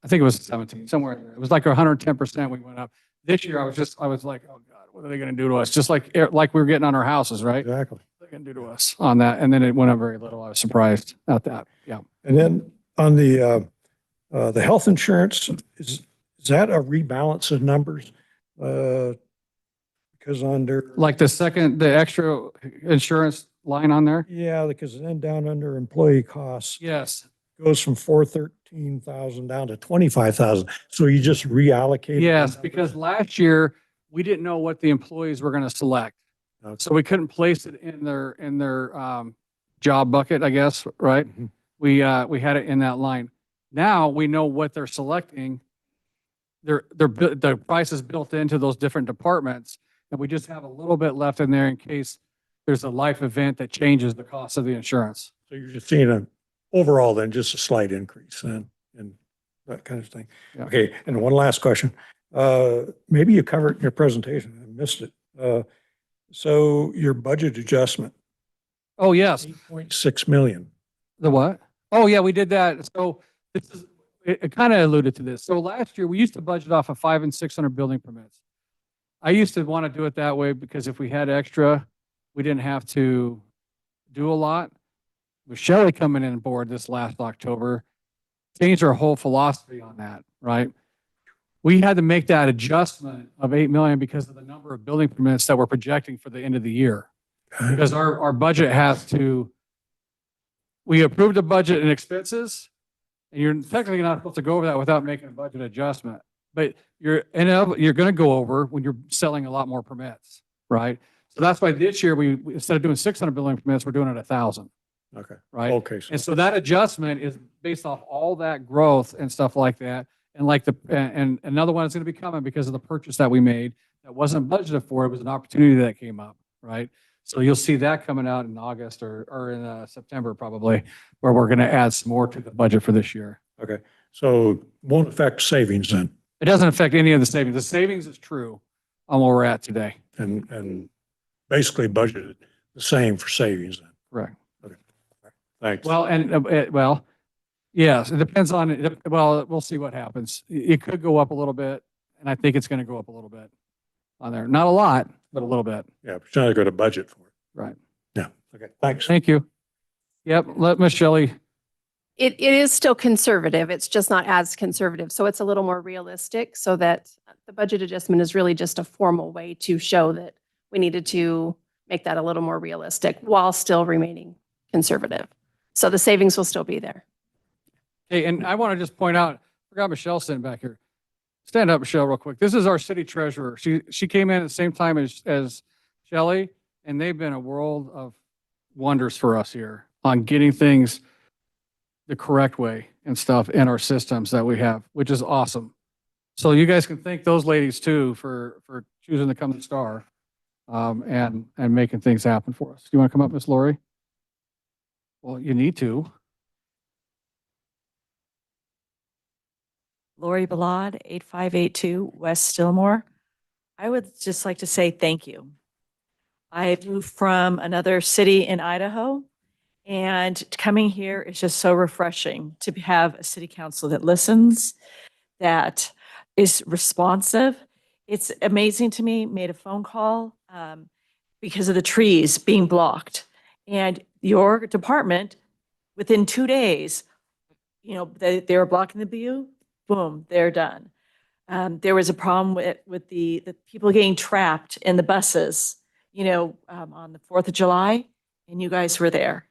think it was 17, somewhere in there. It was like 110% we went up. This year, I was like, oh God, what are they going to do to us? Just like we were getting on our houses, right? Exactly. What are they going to do to us on that? And then it went up very little. I was surprised at that. Yeah. And then on the health insurance, is that a rebalance of numbers? Because under. Like the extra insurance line on there? Yeah, because then down under employee costs, Yes. goes from 413,000 down to 25,000. So you just reallocated. Yes, because last year, we didn't know what the employees were going to select. Okay. So we couldn't place it in their job bucket, I guess, right? Mhm. We had it in that line. Now we know what they're selecting. The price is built into those different departments, and we just have a little bit left in there in case there's a life event that changes the cost of the insurance. So you're just seeing overall then just a slight increase and that kind of thing. Yeah. Okay, and one last question. Maybe you covered it in your presentation, I missed it. So your budget adjustment, Oh, yes. 8.6 million. The what? Oh, yeah, we did that. So it kind of alluded to this. So last year, we used to budget off of 500 and 600 building permits. I used to want to do it that way because if we had extra, we didn't have to do a lot. With Shelley coming in board this last October, changed our whole philosophy on that, right? We had to make that adjustment of 8 million because of the number of building permits that we're projecting for the end of the year. Because our budget has to, we approved a budget and expenses, and you're technically not supposed to go over that without making a budget adjustment. But you're going to go over when you're selling a lot more permits, right? So that's why this year we instead of doing 600 building permits, we're doing it 1,000, Okay. right? Okay. And so that adjustment is based off all that growth and stuff like that. And like and another one is going to be coming because of the purchase that we made that wasn't budgeted for. It was an opportunity that came up, right? So you'll see that coming out in August or in September probably, where we're going to add some more to the budget for this year. Okay. So won't affect savings then, It doesn't affect any of the savings. The savings is true on where we're at today. and basically budgeted the same for savings then. Correct. Thanks. Well, yes, it depends on it. Well, we'll see what happens. It could go up a little bit, and I think it's going to go up a little bit on there. Not a lot, but a little bit. Yeah, but you're not going to budget for it. Right. Yeah. Okay. Thanks. Thank you. Yep. Let Miss Shelley. It is still conservative. It's just not as conservative. So it's a little more realistic so that the budget adjustment is really just a formal way to show that we needed to make that a little more realistic while still remaining conservative. So the savings will still be there. Hey, and I want to just point out, I forgot Michelle sitting back here. Stand up, Michelle, real quick. This is our city treasurer. She came in at the same time as Shelley, and they've been a world of wonders for us here on getting things the correct way and stuff in our systems that we have, which is awesome. So you guys can thank those ladies too for choosing to come to Star and making things happen for us. Do you want to come up, Miss Lori? Well, you need to. Lori Balad, 8582 West Stillmore. I would just like to say thank you. I moved from another city in Idaho, and coming here is just so refreshing to have a city council that listens, that is responsive. It's amazing to me, made a phone call because of the trees being blocked. And your department, within 2 days, they were blocking the view. Boom, they're done. There was a problem with the people getting trapped in the buses, on the 4th of July, and you guys were there.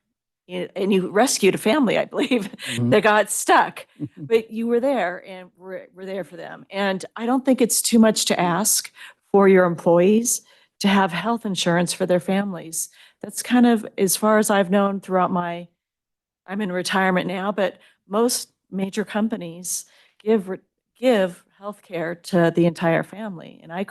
And you rescued a family, I believe, that got stuck. But you were there and we're there for them. And I don't think it's too much to ask for your employees to have health insurance for their families. That's kind of, as far as I've known throughout I'm in retirement now, but most major companies give healthcare to the entire family. And I'd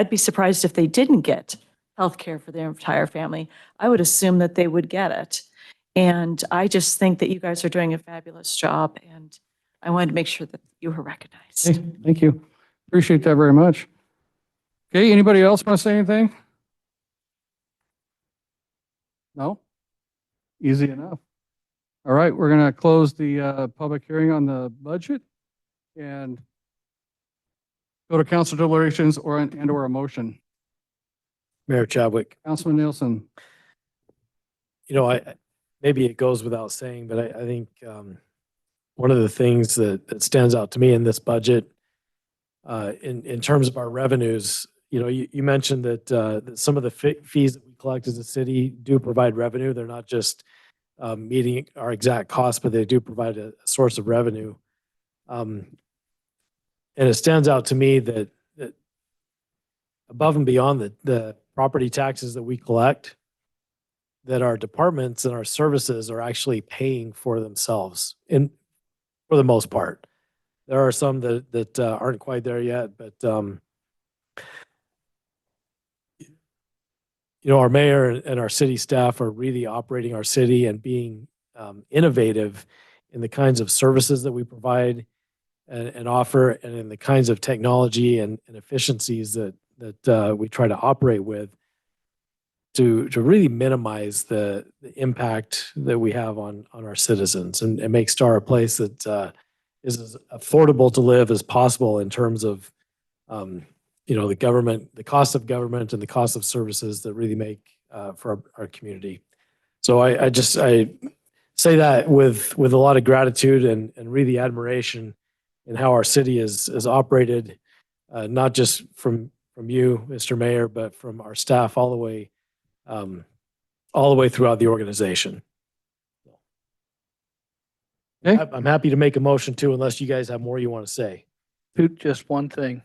be surprised if they didn't get healthcare for their entire family. I would assume that they would get it. And I just think that you guys are doing a fabulous job, and I wanted to make sure that you were recognized. Hey, thank you. Appreciate that very much. Okay, anybody else want to say anything? No? Easy enough. All right, we're going to close the public hearing on the budget and go to council deliberations or a motion. Mayor Chadwick, Councilman Nielsen. Maybe it goes without saying, but I think one of the things that stands out to me in this budget, in terms of our revenues, you mentioned that some of the fees that we collect as a city do provide revenue. They're not just meeting our exact costs, but they do provide a source of revenue. And it stands out to me that above and beyond the property taxes that we collect, that our departments and our services are actually paying for themselves for the most part. There are some that aren't quite there yet, but our mayor and our city staff are really operating our city and being innovative in the kinds of services that we provide and offer, and in the kinds of technology and efficiencies that we try to operate with to really minimize the impact that we have on our citizens and make Star a place that is as affordable to live as possible in terms of the government, the cost of government and the cost of services that really make for our community. So I say that with a lot of gratitude and really admiration in how our city is operated, not just from you, Mr. Mayor, but from our staff all the way throughout the organization. Okay. I'm happy to make a motion too, unless you guys have more you want to say. Just one thing.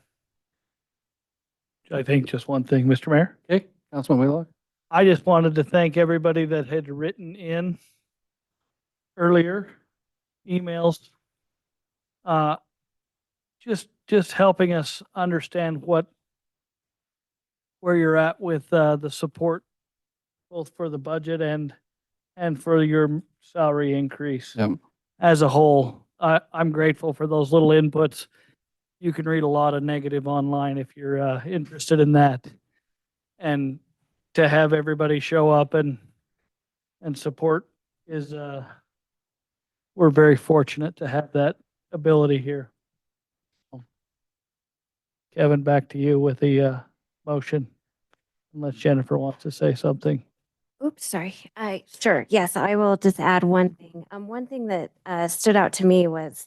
I think just one thing, Mr. Mayor. Okay, Councilman Wheelock. I just wanted to thank everybody that had written in earlier, emails. Just helping us understand where you're at with the support, both for the budget and for your salary increase. Yep. As a whole, I'm grateful for those little inputs. You can read a lot of negative online if you're interested in that. And to have everybody show up and support is, we're very fortunate to have that ability here. Kevin, back to you with the motion, unless Jennifer wants to say something. Oops, sorry. Sure. Yes, I will just add one thing. One thing that stood out to me was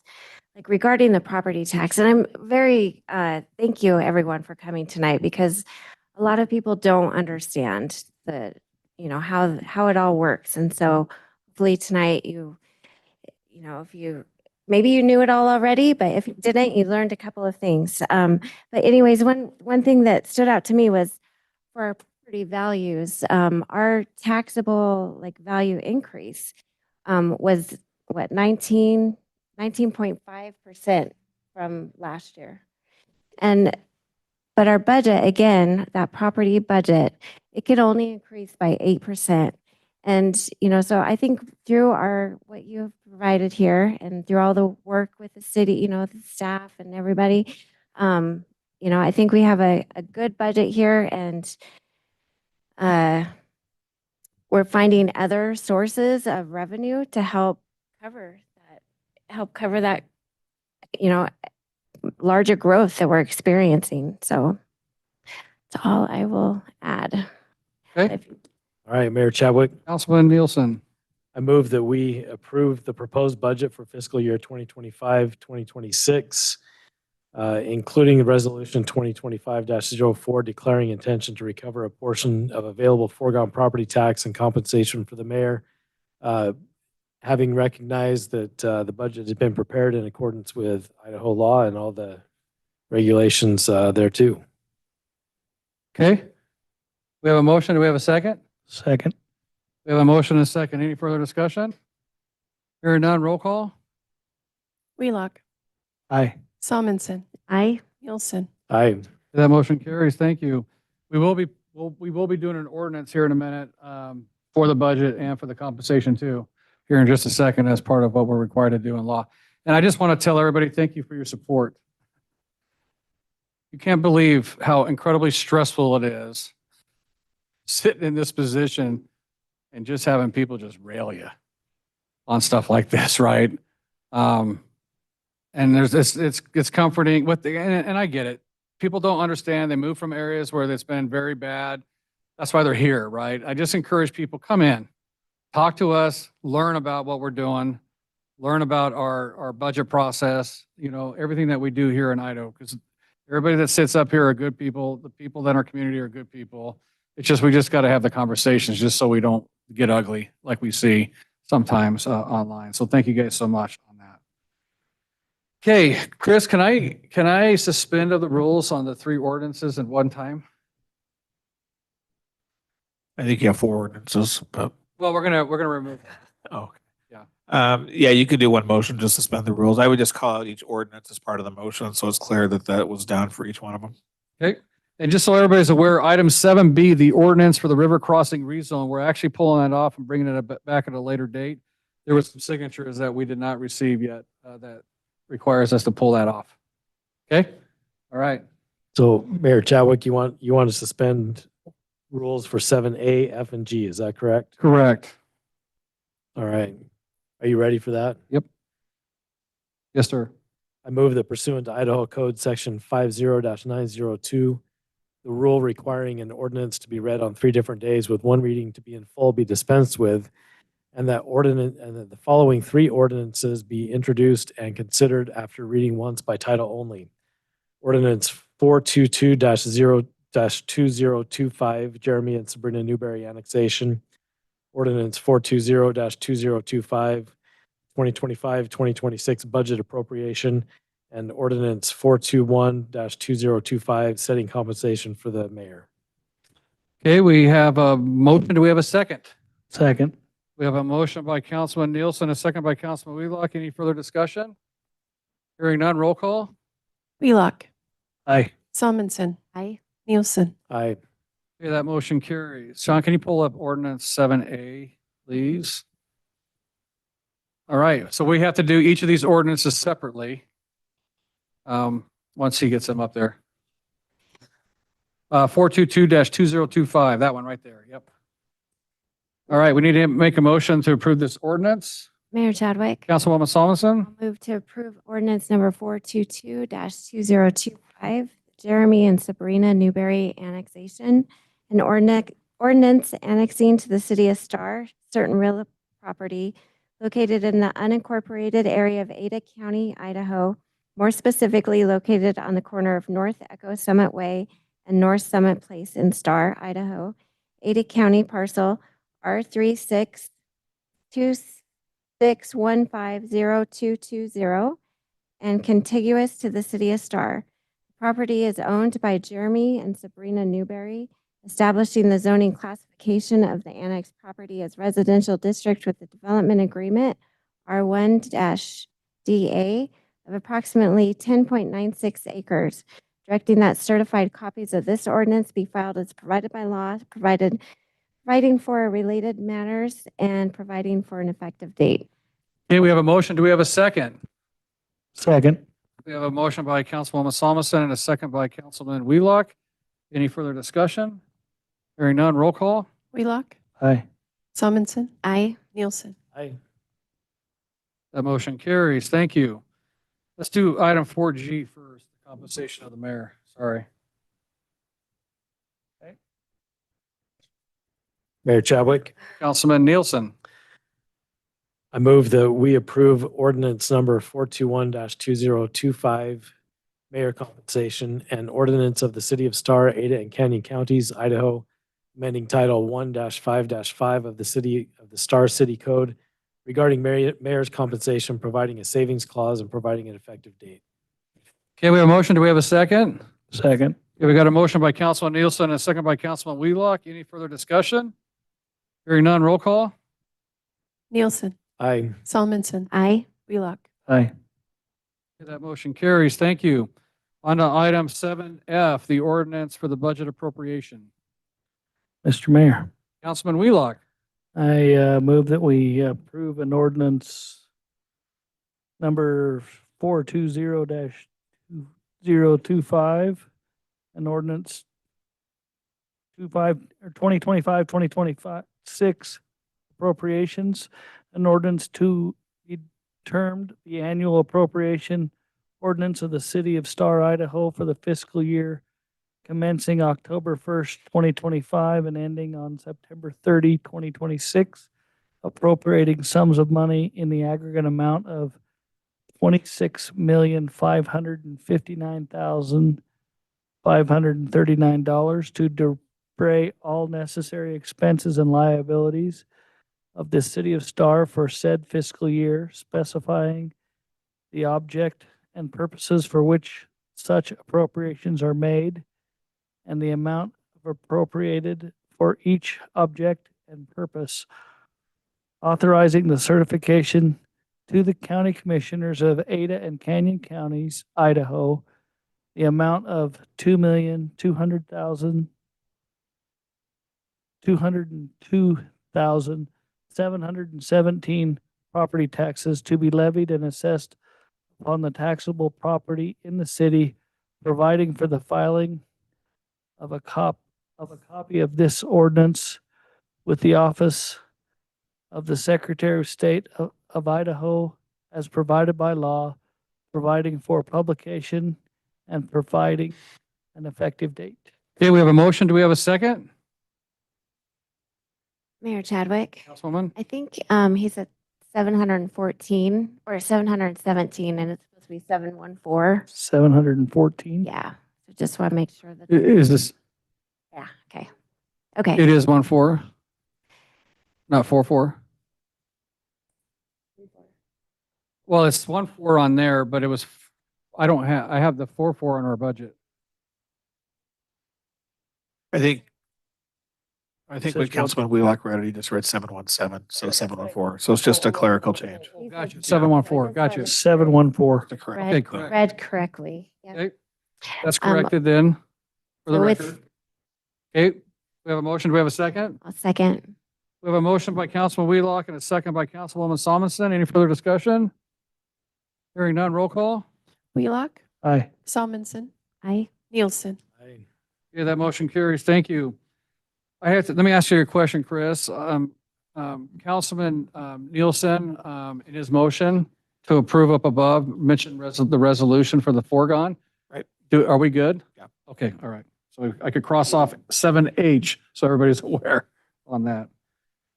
like regarding the property tax, and I'm very thank you everyone for coming tonight, because a lot of people don't understand how it all works. And so hopefully tonight if you maybe you knew it all already, but if you didn't, you learned a couple of things. But anyways, one thing that stood out to me was for our property values, our taxable value increase was what 19.5% from last year. But our budget, again, that property budget, it could only increase by 8%. And, so I think through what you've provided here and through all the work with the city, the staff and everybody, I think we have a good budget here, and we're finding other sources of revenue to help cover that, larger growth that we're experiencing. So that's all I will add. Okay. All right, Mayor Chadwick, Councilman Nielsen. I move that we approve the proposed budget for fiscal year 2025, 2026, including the resolution 2025-04 declaring intention to recover a portion of available foregone property tax and compensation for the mayor, having recognized that the budget has been prepared in accordance with Idaho law and all the regulations there too. Okay. We have a motion. Do we have a second? Second. We have a motion and a second. Any further discussion? Hearing none, roll call. Wheelock, Aye. Salmonson, Aye. Nielsen. Aye. That motion carries. Thank you. We will be doing an ordinance here in a minute for the budget and for the compensation too, here in just a second, as part of what we're required to do in law. And I just want to tell everybody, thank you for your support. You can't believe how incredibly stressful it is sitting in this position and just having people just rail you on stuff like this, right? And there's this, it's comforting and I get it. People don't understand. They move from areas where it's been very bad. That's why they're here, right? I just encourage people, come in, talk to us, learn about what we're doing, learn about our budget process, everything that we do here in Idaho, because everybody that sits up here are good people. The people in our community are good people. It's just, we just got to have the conversations just so we don't get ugly like we see sometimes online. So thank you guys so much on that. Okay, Chris, can I suspend the rules on the 3 ordinances at one time? I think you have 4 ordinances, but. Well, we're gonna remove. Oh. Yeah. Yeah, you could do one motion, just suspend the rules. I would just call out each ordinance as part of the motion, so it's clear that was down for each one of them. Okay. And just so everybody's aware, item 7B, the ordinance for the river crossing rezone, we're actually pulling that off and bringing it back at a later date. There was some signatures that we did not receive yet that requires us to pull that off. Okay? All right. So Mayor Chadwick, you want to suspend rules for 7A, F, and G, is that correct? Correct. All right. Are you ready for that? Yep. Yes, sir. I move that pursuant to Idaho Code Section 50-902, the rule requiring an ordinance to be read on 3 different days with one reading to be in full be dispensed with, and that the following 3 ordinances be introduced and considered after reading once by title only. Ordinance 422-2025, Jeremy and Sabrina Newberry annexation. Ordinance 420-2025, 2025-2026 budget appropriation, and ordinance 421-2025, setting compensation for the mayor. Okay, we have a motion. Do we have a second? Second. We have a motion by Councilman Nielsen, a second by Councilman Wheelock. Any further discussion? Hearing none, roll call. Wheelock. Aye. Salmonson. Aye. Nielsen. Aye. Okay, that motion carries. Sean, can you pull up ordinance 7A, please? All right, so we have to do each of these ordinances separately. Once he gets them up there. 422-2025, that one right there, yep. All right, we need to make a motion to approve this ordinance. Mayor Chadwick. Councilwoman Solomon, I'll move to approve ordinance number 422-2025, Jeremy and Sabrina Newberry annexation, an ordinance annexing to the city of Star certain real property located in the unincorporated area of Ada County, Idaho, more specifically located on the corner of North Echo Summit Way and North Summit Place in Star, Idaho, Ada County parcel R3626150220 and contiguous to the city of Star. Property is owned by Jeremy and Sabrina Newberry, establishing the zoning classification of the annexed property as residential district with the development agreement R1-DA of approximately 10.96 acres, directing that certified copies of this ordinance be filed as provided by law, providing for related matters and providing for an effective date. okay, we have a motion. Do we have a second? Second. We have a motion by Councilwoman Solomon and a second by Councilman Wheelock. Any further discussion? Hearing none, roll call. Wheelock. Aye. Salmonson. Aye. Nielsen. Aye. That motion carries. Thank you. Let's do item 4G first, the compensation of the mayor. Sorry. Mayor Chadwick. Councilman Nielsen. I move that we approve ordinance number 421-2025, mayor compensation, and ordinance of the city of Star, Ada, and Canyon Counties, Idaho, amending Title 1-5-5 of the Star City Code regarding mayor's compensation, providing a savings clause, and providing an effective date. Okay, we have a motion. Do we have a second? Second. Okay, we got a motion by Councilman Nielsen and a second by Councilman Wheelock. Any further discussion? Hearing none, roll call. Nielsen. Aye. Salmonson. Aye. Wheelock. Aye. Okay, that motion carries. Thank you. On to item 7F, the ordinance for the budget appropriation. Mr. Mayor, Councilman Wheelock. I move that we approve an ordinance number 420-2025, an ordinance 2025-2026 appropriations, an ordinance to be termed the annual appropriation ordinance of the city of Star, Idaho for the fiscal year commencing October 1st, 2025 and ending on September 30, 2026, appropriating sums of money in the aggregate amount of $26,559,539 to defray all necessary expenses and liabilities of the city of Star for said fiscal year, specifying the object and purposes for which such appropriations are made, and the amount appropriated for each object and purpose, authorizing the certification to the county commissioners of Ada and Canyon Counties, Idaho, the amount of $2,202,717 property taxes to be levied and assessed upon the taxable property in the city, providing for the filing of a copy of this ordinance with the office of the Secretary of State of Idaho as provided by law, providing for publication and providing an effective date. Okay, we have a motion. Do we have a second? Mayor Chadwick, Councilwoman? I think he's at 714 or 717 and it's supposed to be 714. 714. Yeah, so just want to make sure that, Is this, yeah, okay. Okay. it is 1-4? Not 4-4? Well, it's 1-4 on there, but it was, I have the 4-4 in our budget. I think Says what Councilman Wheelock read, he just read 717, so 714. So it's just a clerical change. Gotcha, 7-1-4, gotcha. 714. The correct. Okay, Read, correct. read correctly. Yep. Okay, that's corrected then, for the So with- record. Okay, we have a motion. Do we have a second? I'll second. We have a motion by Councilman Wheelock and a second by Councilwoman Solomon. Any further discussion? Hearing none, roll call. Wheelock, Aye. Salmonson, Aye. Nielsen. Yeah, that motion carries. Thank you. Let me ask you a question, Chris. Councilman Nielsen, in his motion to approve up above, mentioned the resolution for the foregone. Right. Are we good? Yeah. Okay, all right. So I could cross off 7H so everybody's aware on that.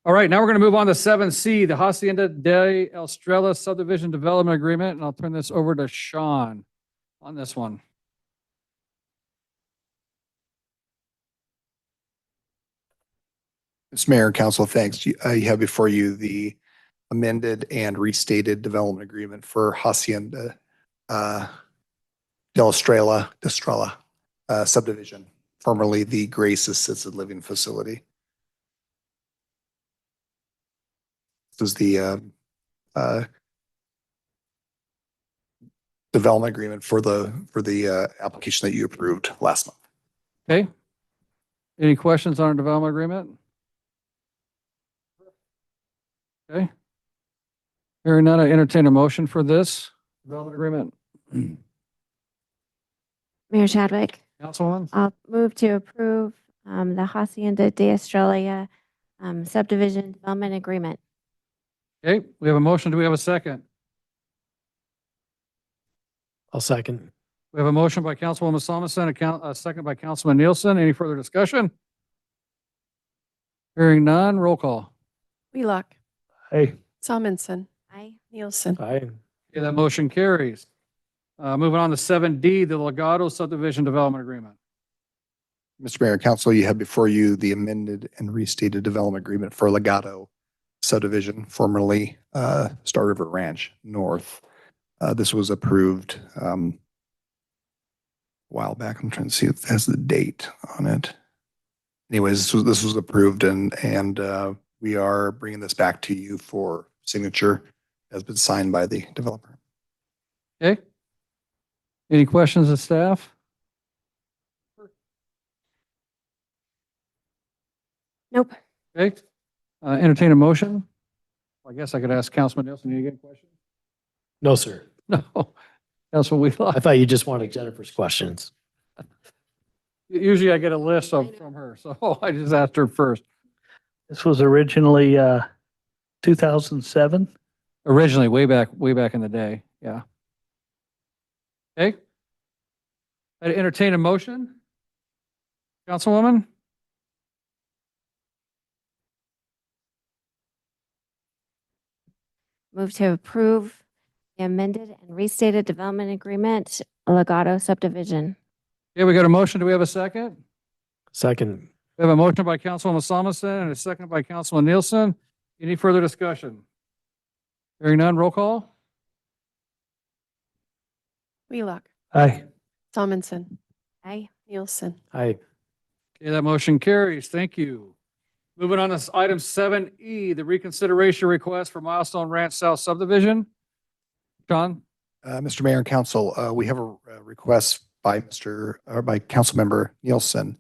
All right, now we're going to move on to 7C, the Hacienda de Estrella Subdivision Development Agreement, and I'll turn this over to Sean on this one. Mr. Mayor and Council, thanks. You have before you the amended and restated development agreement for Hacienda de Estrella subdivision, formerly the Grace Assisted Living Facility. This is the development agreement for the application that you approved last month. Okay. Any questions on our development agreement? Okay. Hearing none, I entertain a motion for this development agreement. Mayor Chadwick, Councilwoman? I'll move to approve the Hacienda de Estrella subdivision development agreement. Okay, we have a motion. Do we have a second? I'll second. We have a motion by Councilwoman Solomon, a second by Councilman Nielsen. Any further discussion? Hearing none, roll call. Wheelock, Aye. Salmonson, Aye. Nielsen. Aye. Okay, that motion carries. Moving on to 7D, the Legato Subdivision Development Agreement. Mr. Mayor and Council, you have before you the amended and restated development agreement for Legato subdivision, formerly Star River Ranch North. This was approved a while back. I'm trying to see if it has the date on it. Anyways, this was approved and we are bringing this back to you for signature. Has been signed by the developer. Okay. Any questions of staff? Nope. Okay. Entertain a motion. I guess I could ask Councilman Nielsen, you get a question? No, sir. No. Councilman I Wheelock. thought you just wanted Jennifer's questions. Usually I get a list from her, so I just asked her first. This was originally 2007. Originally, way back in the day, yeah. Okay. I'd entertain a motion. Councilwoman? Move to approve the amended and restated development agreement, Legato subdivision. Okay, we got a motion. Do we have a second? Second. We have a motion by Councilwoman Solomon and a second by Councilman Nielsen. Any further discussion? Hearing none, roll call. Wheelock, Aye. Salmonson, Aye. Nielsen. Aye. Okay, that motion carries. Thank you. Moving on to item 7E, the reconsideration request for Milestone Ranch South subdivision. John? Mr. Mayor and Council, we have a request by Councilmember Nielsen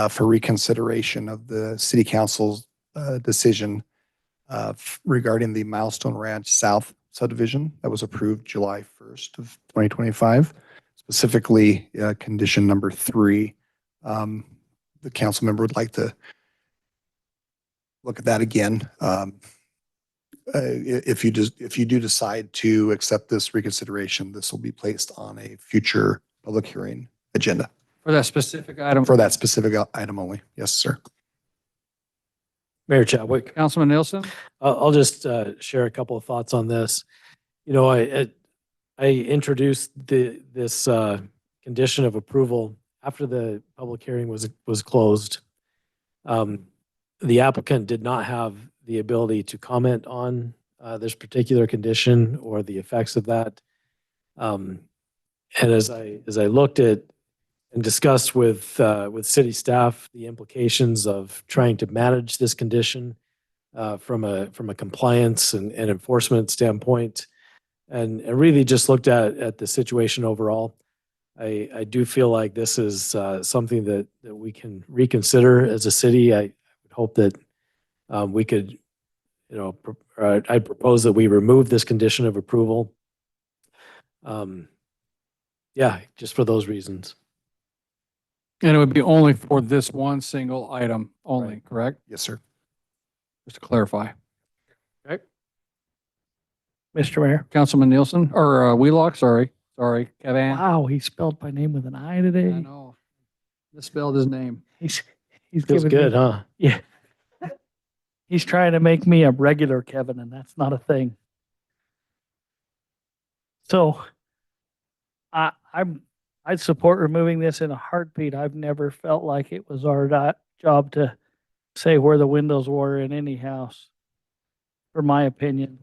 for reconsideration of the City Council's decision regarding the Milestone Ranch South subdivision that was approved July 1st of 2025. Specifically, condition number 3. The council member would like to look at that again. if you just, if you do decide to accept this reconsideration, this will be placed on a future public hearing agenda For that specific item. for that specific item only. Yes, sir. Mayor Chadwick. Councilman Nielsen? I'll just share a couple of thoughts on this. You know, I introduced this condition of approval after the public hearing was closed. The applicant did not have the ability to comment on this particular condition or the effects of that. And as I looked at and discussed with city staff the implications of trying to manage this condition from a compliance and enforcement standpoint, and really just looked at the situation overall, I do feel like this is something that we can reconsider as a city. I would hope that we could, you know, I'd propose that we remove this condition of approval. Yeah, just for those reasons. And it would be only for this one single item only, correct? Yes, sir. Just to clarify. Okay. Mr. Mayor. Councilman Nielsen, or Wheelock, sorry, Kevin. Wow, he spelled my name with an I I today. know. Misspelled his name. He's Feels giving good, me, huh? yeah. He's trying to make me a regular Kevin, and that's not a thing. So I'd support removing this in a heartbeat. I've never felt like it was our job to say where the windows were in any house, for my opinion.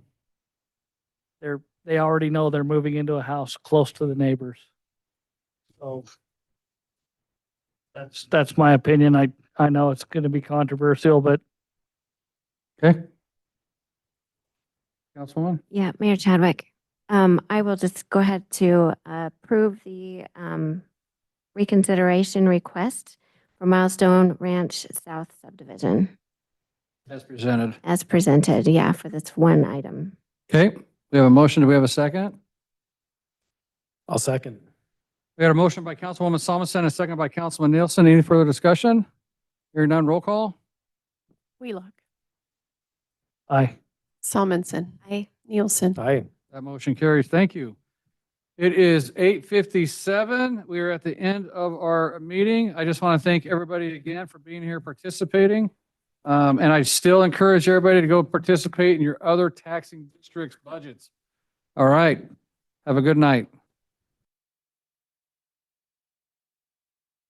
They already know they're moving into a house close to the neighbors. So that's my opinion. I know it's going to be controversial, but Okay. Councilwoman? Yeah, Mayor Chadwick. I will just go ahead to approve the reconsideration request for Milestone Ranch South subdivision As presented. as presented, yeah, for this one item. Okay, we have a motion. Do we have a second? I'll second. We had a motion by Councilwoman Solomon, a second by Councilman Nielsen. Any further discussion? Hearing none, roll call. Wheelock, I Salmonson, Aye. Nielsen. Aye. That motion carries. Thank you. It is 8:57. We are at the end of our meeting. I just want to thank everybody again for being here, participating. And I still encourage everybody to go participate in your other taxing districts' budgets. All right. Have a good night.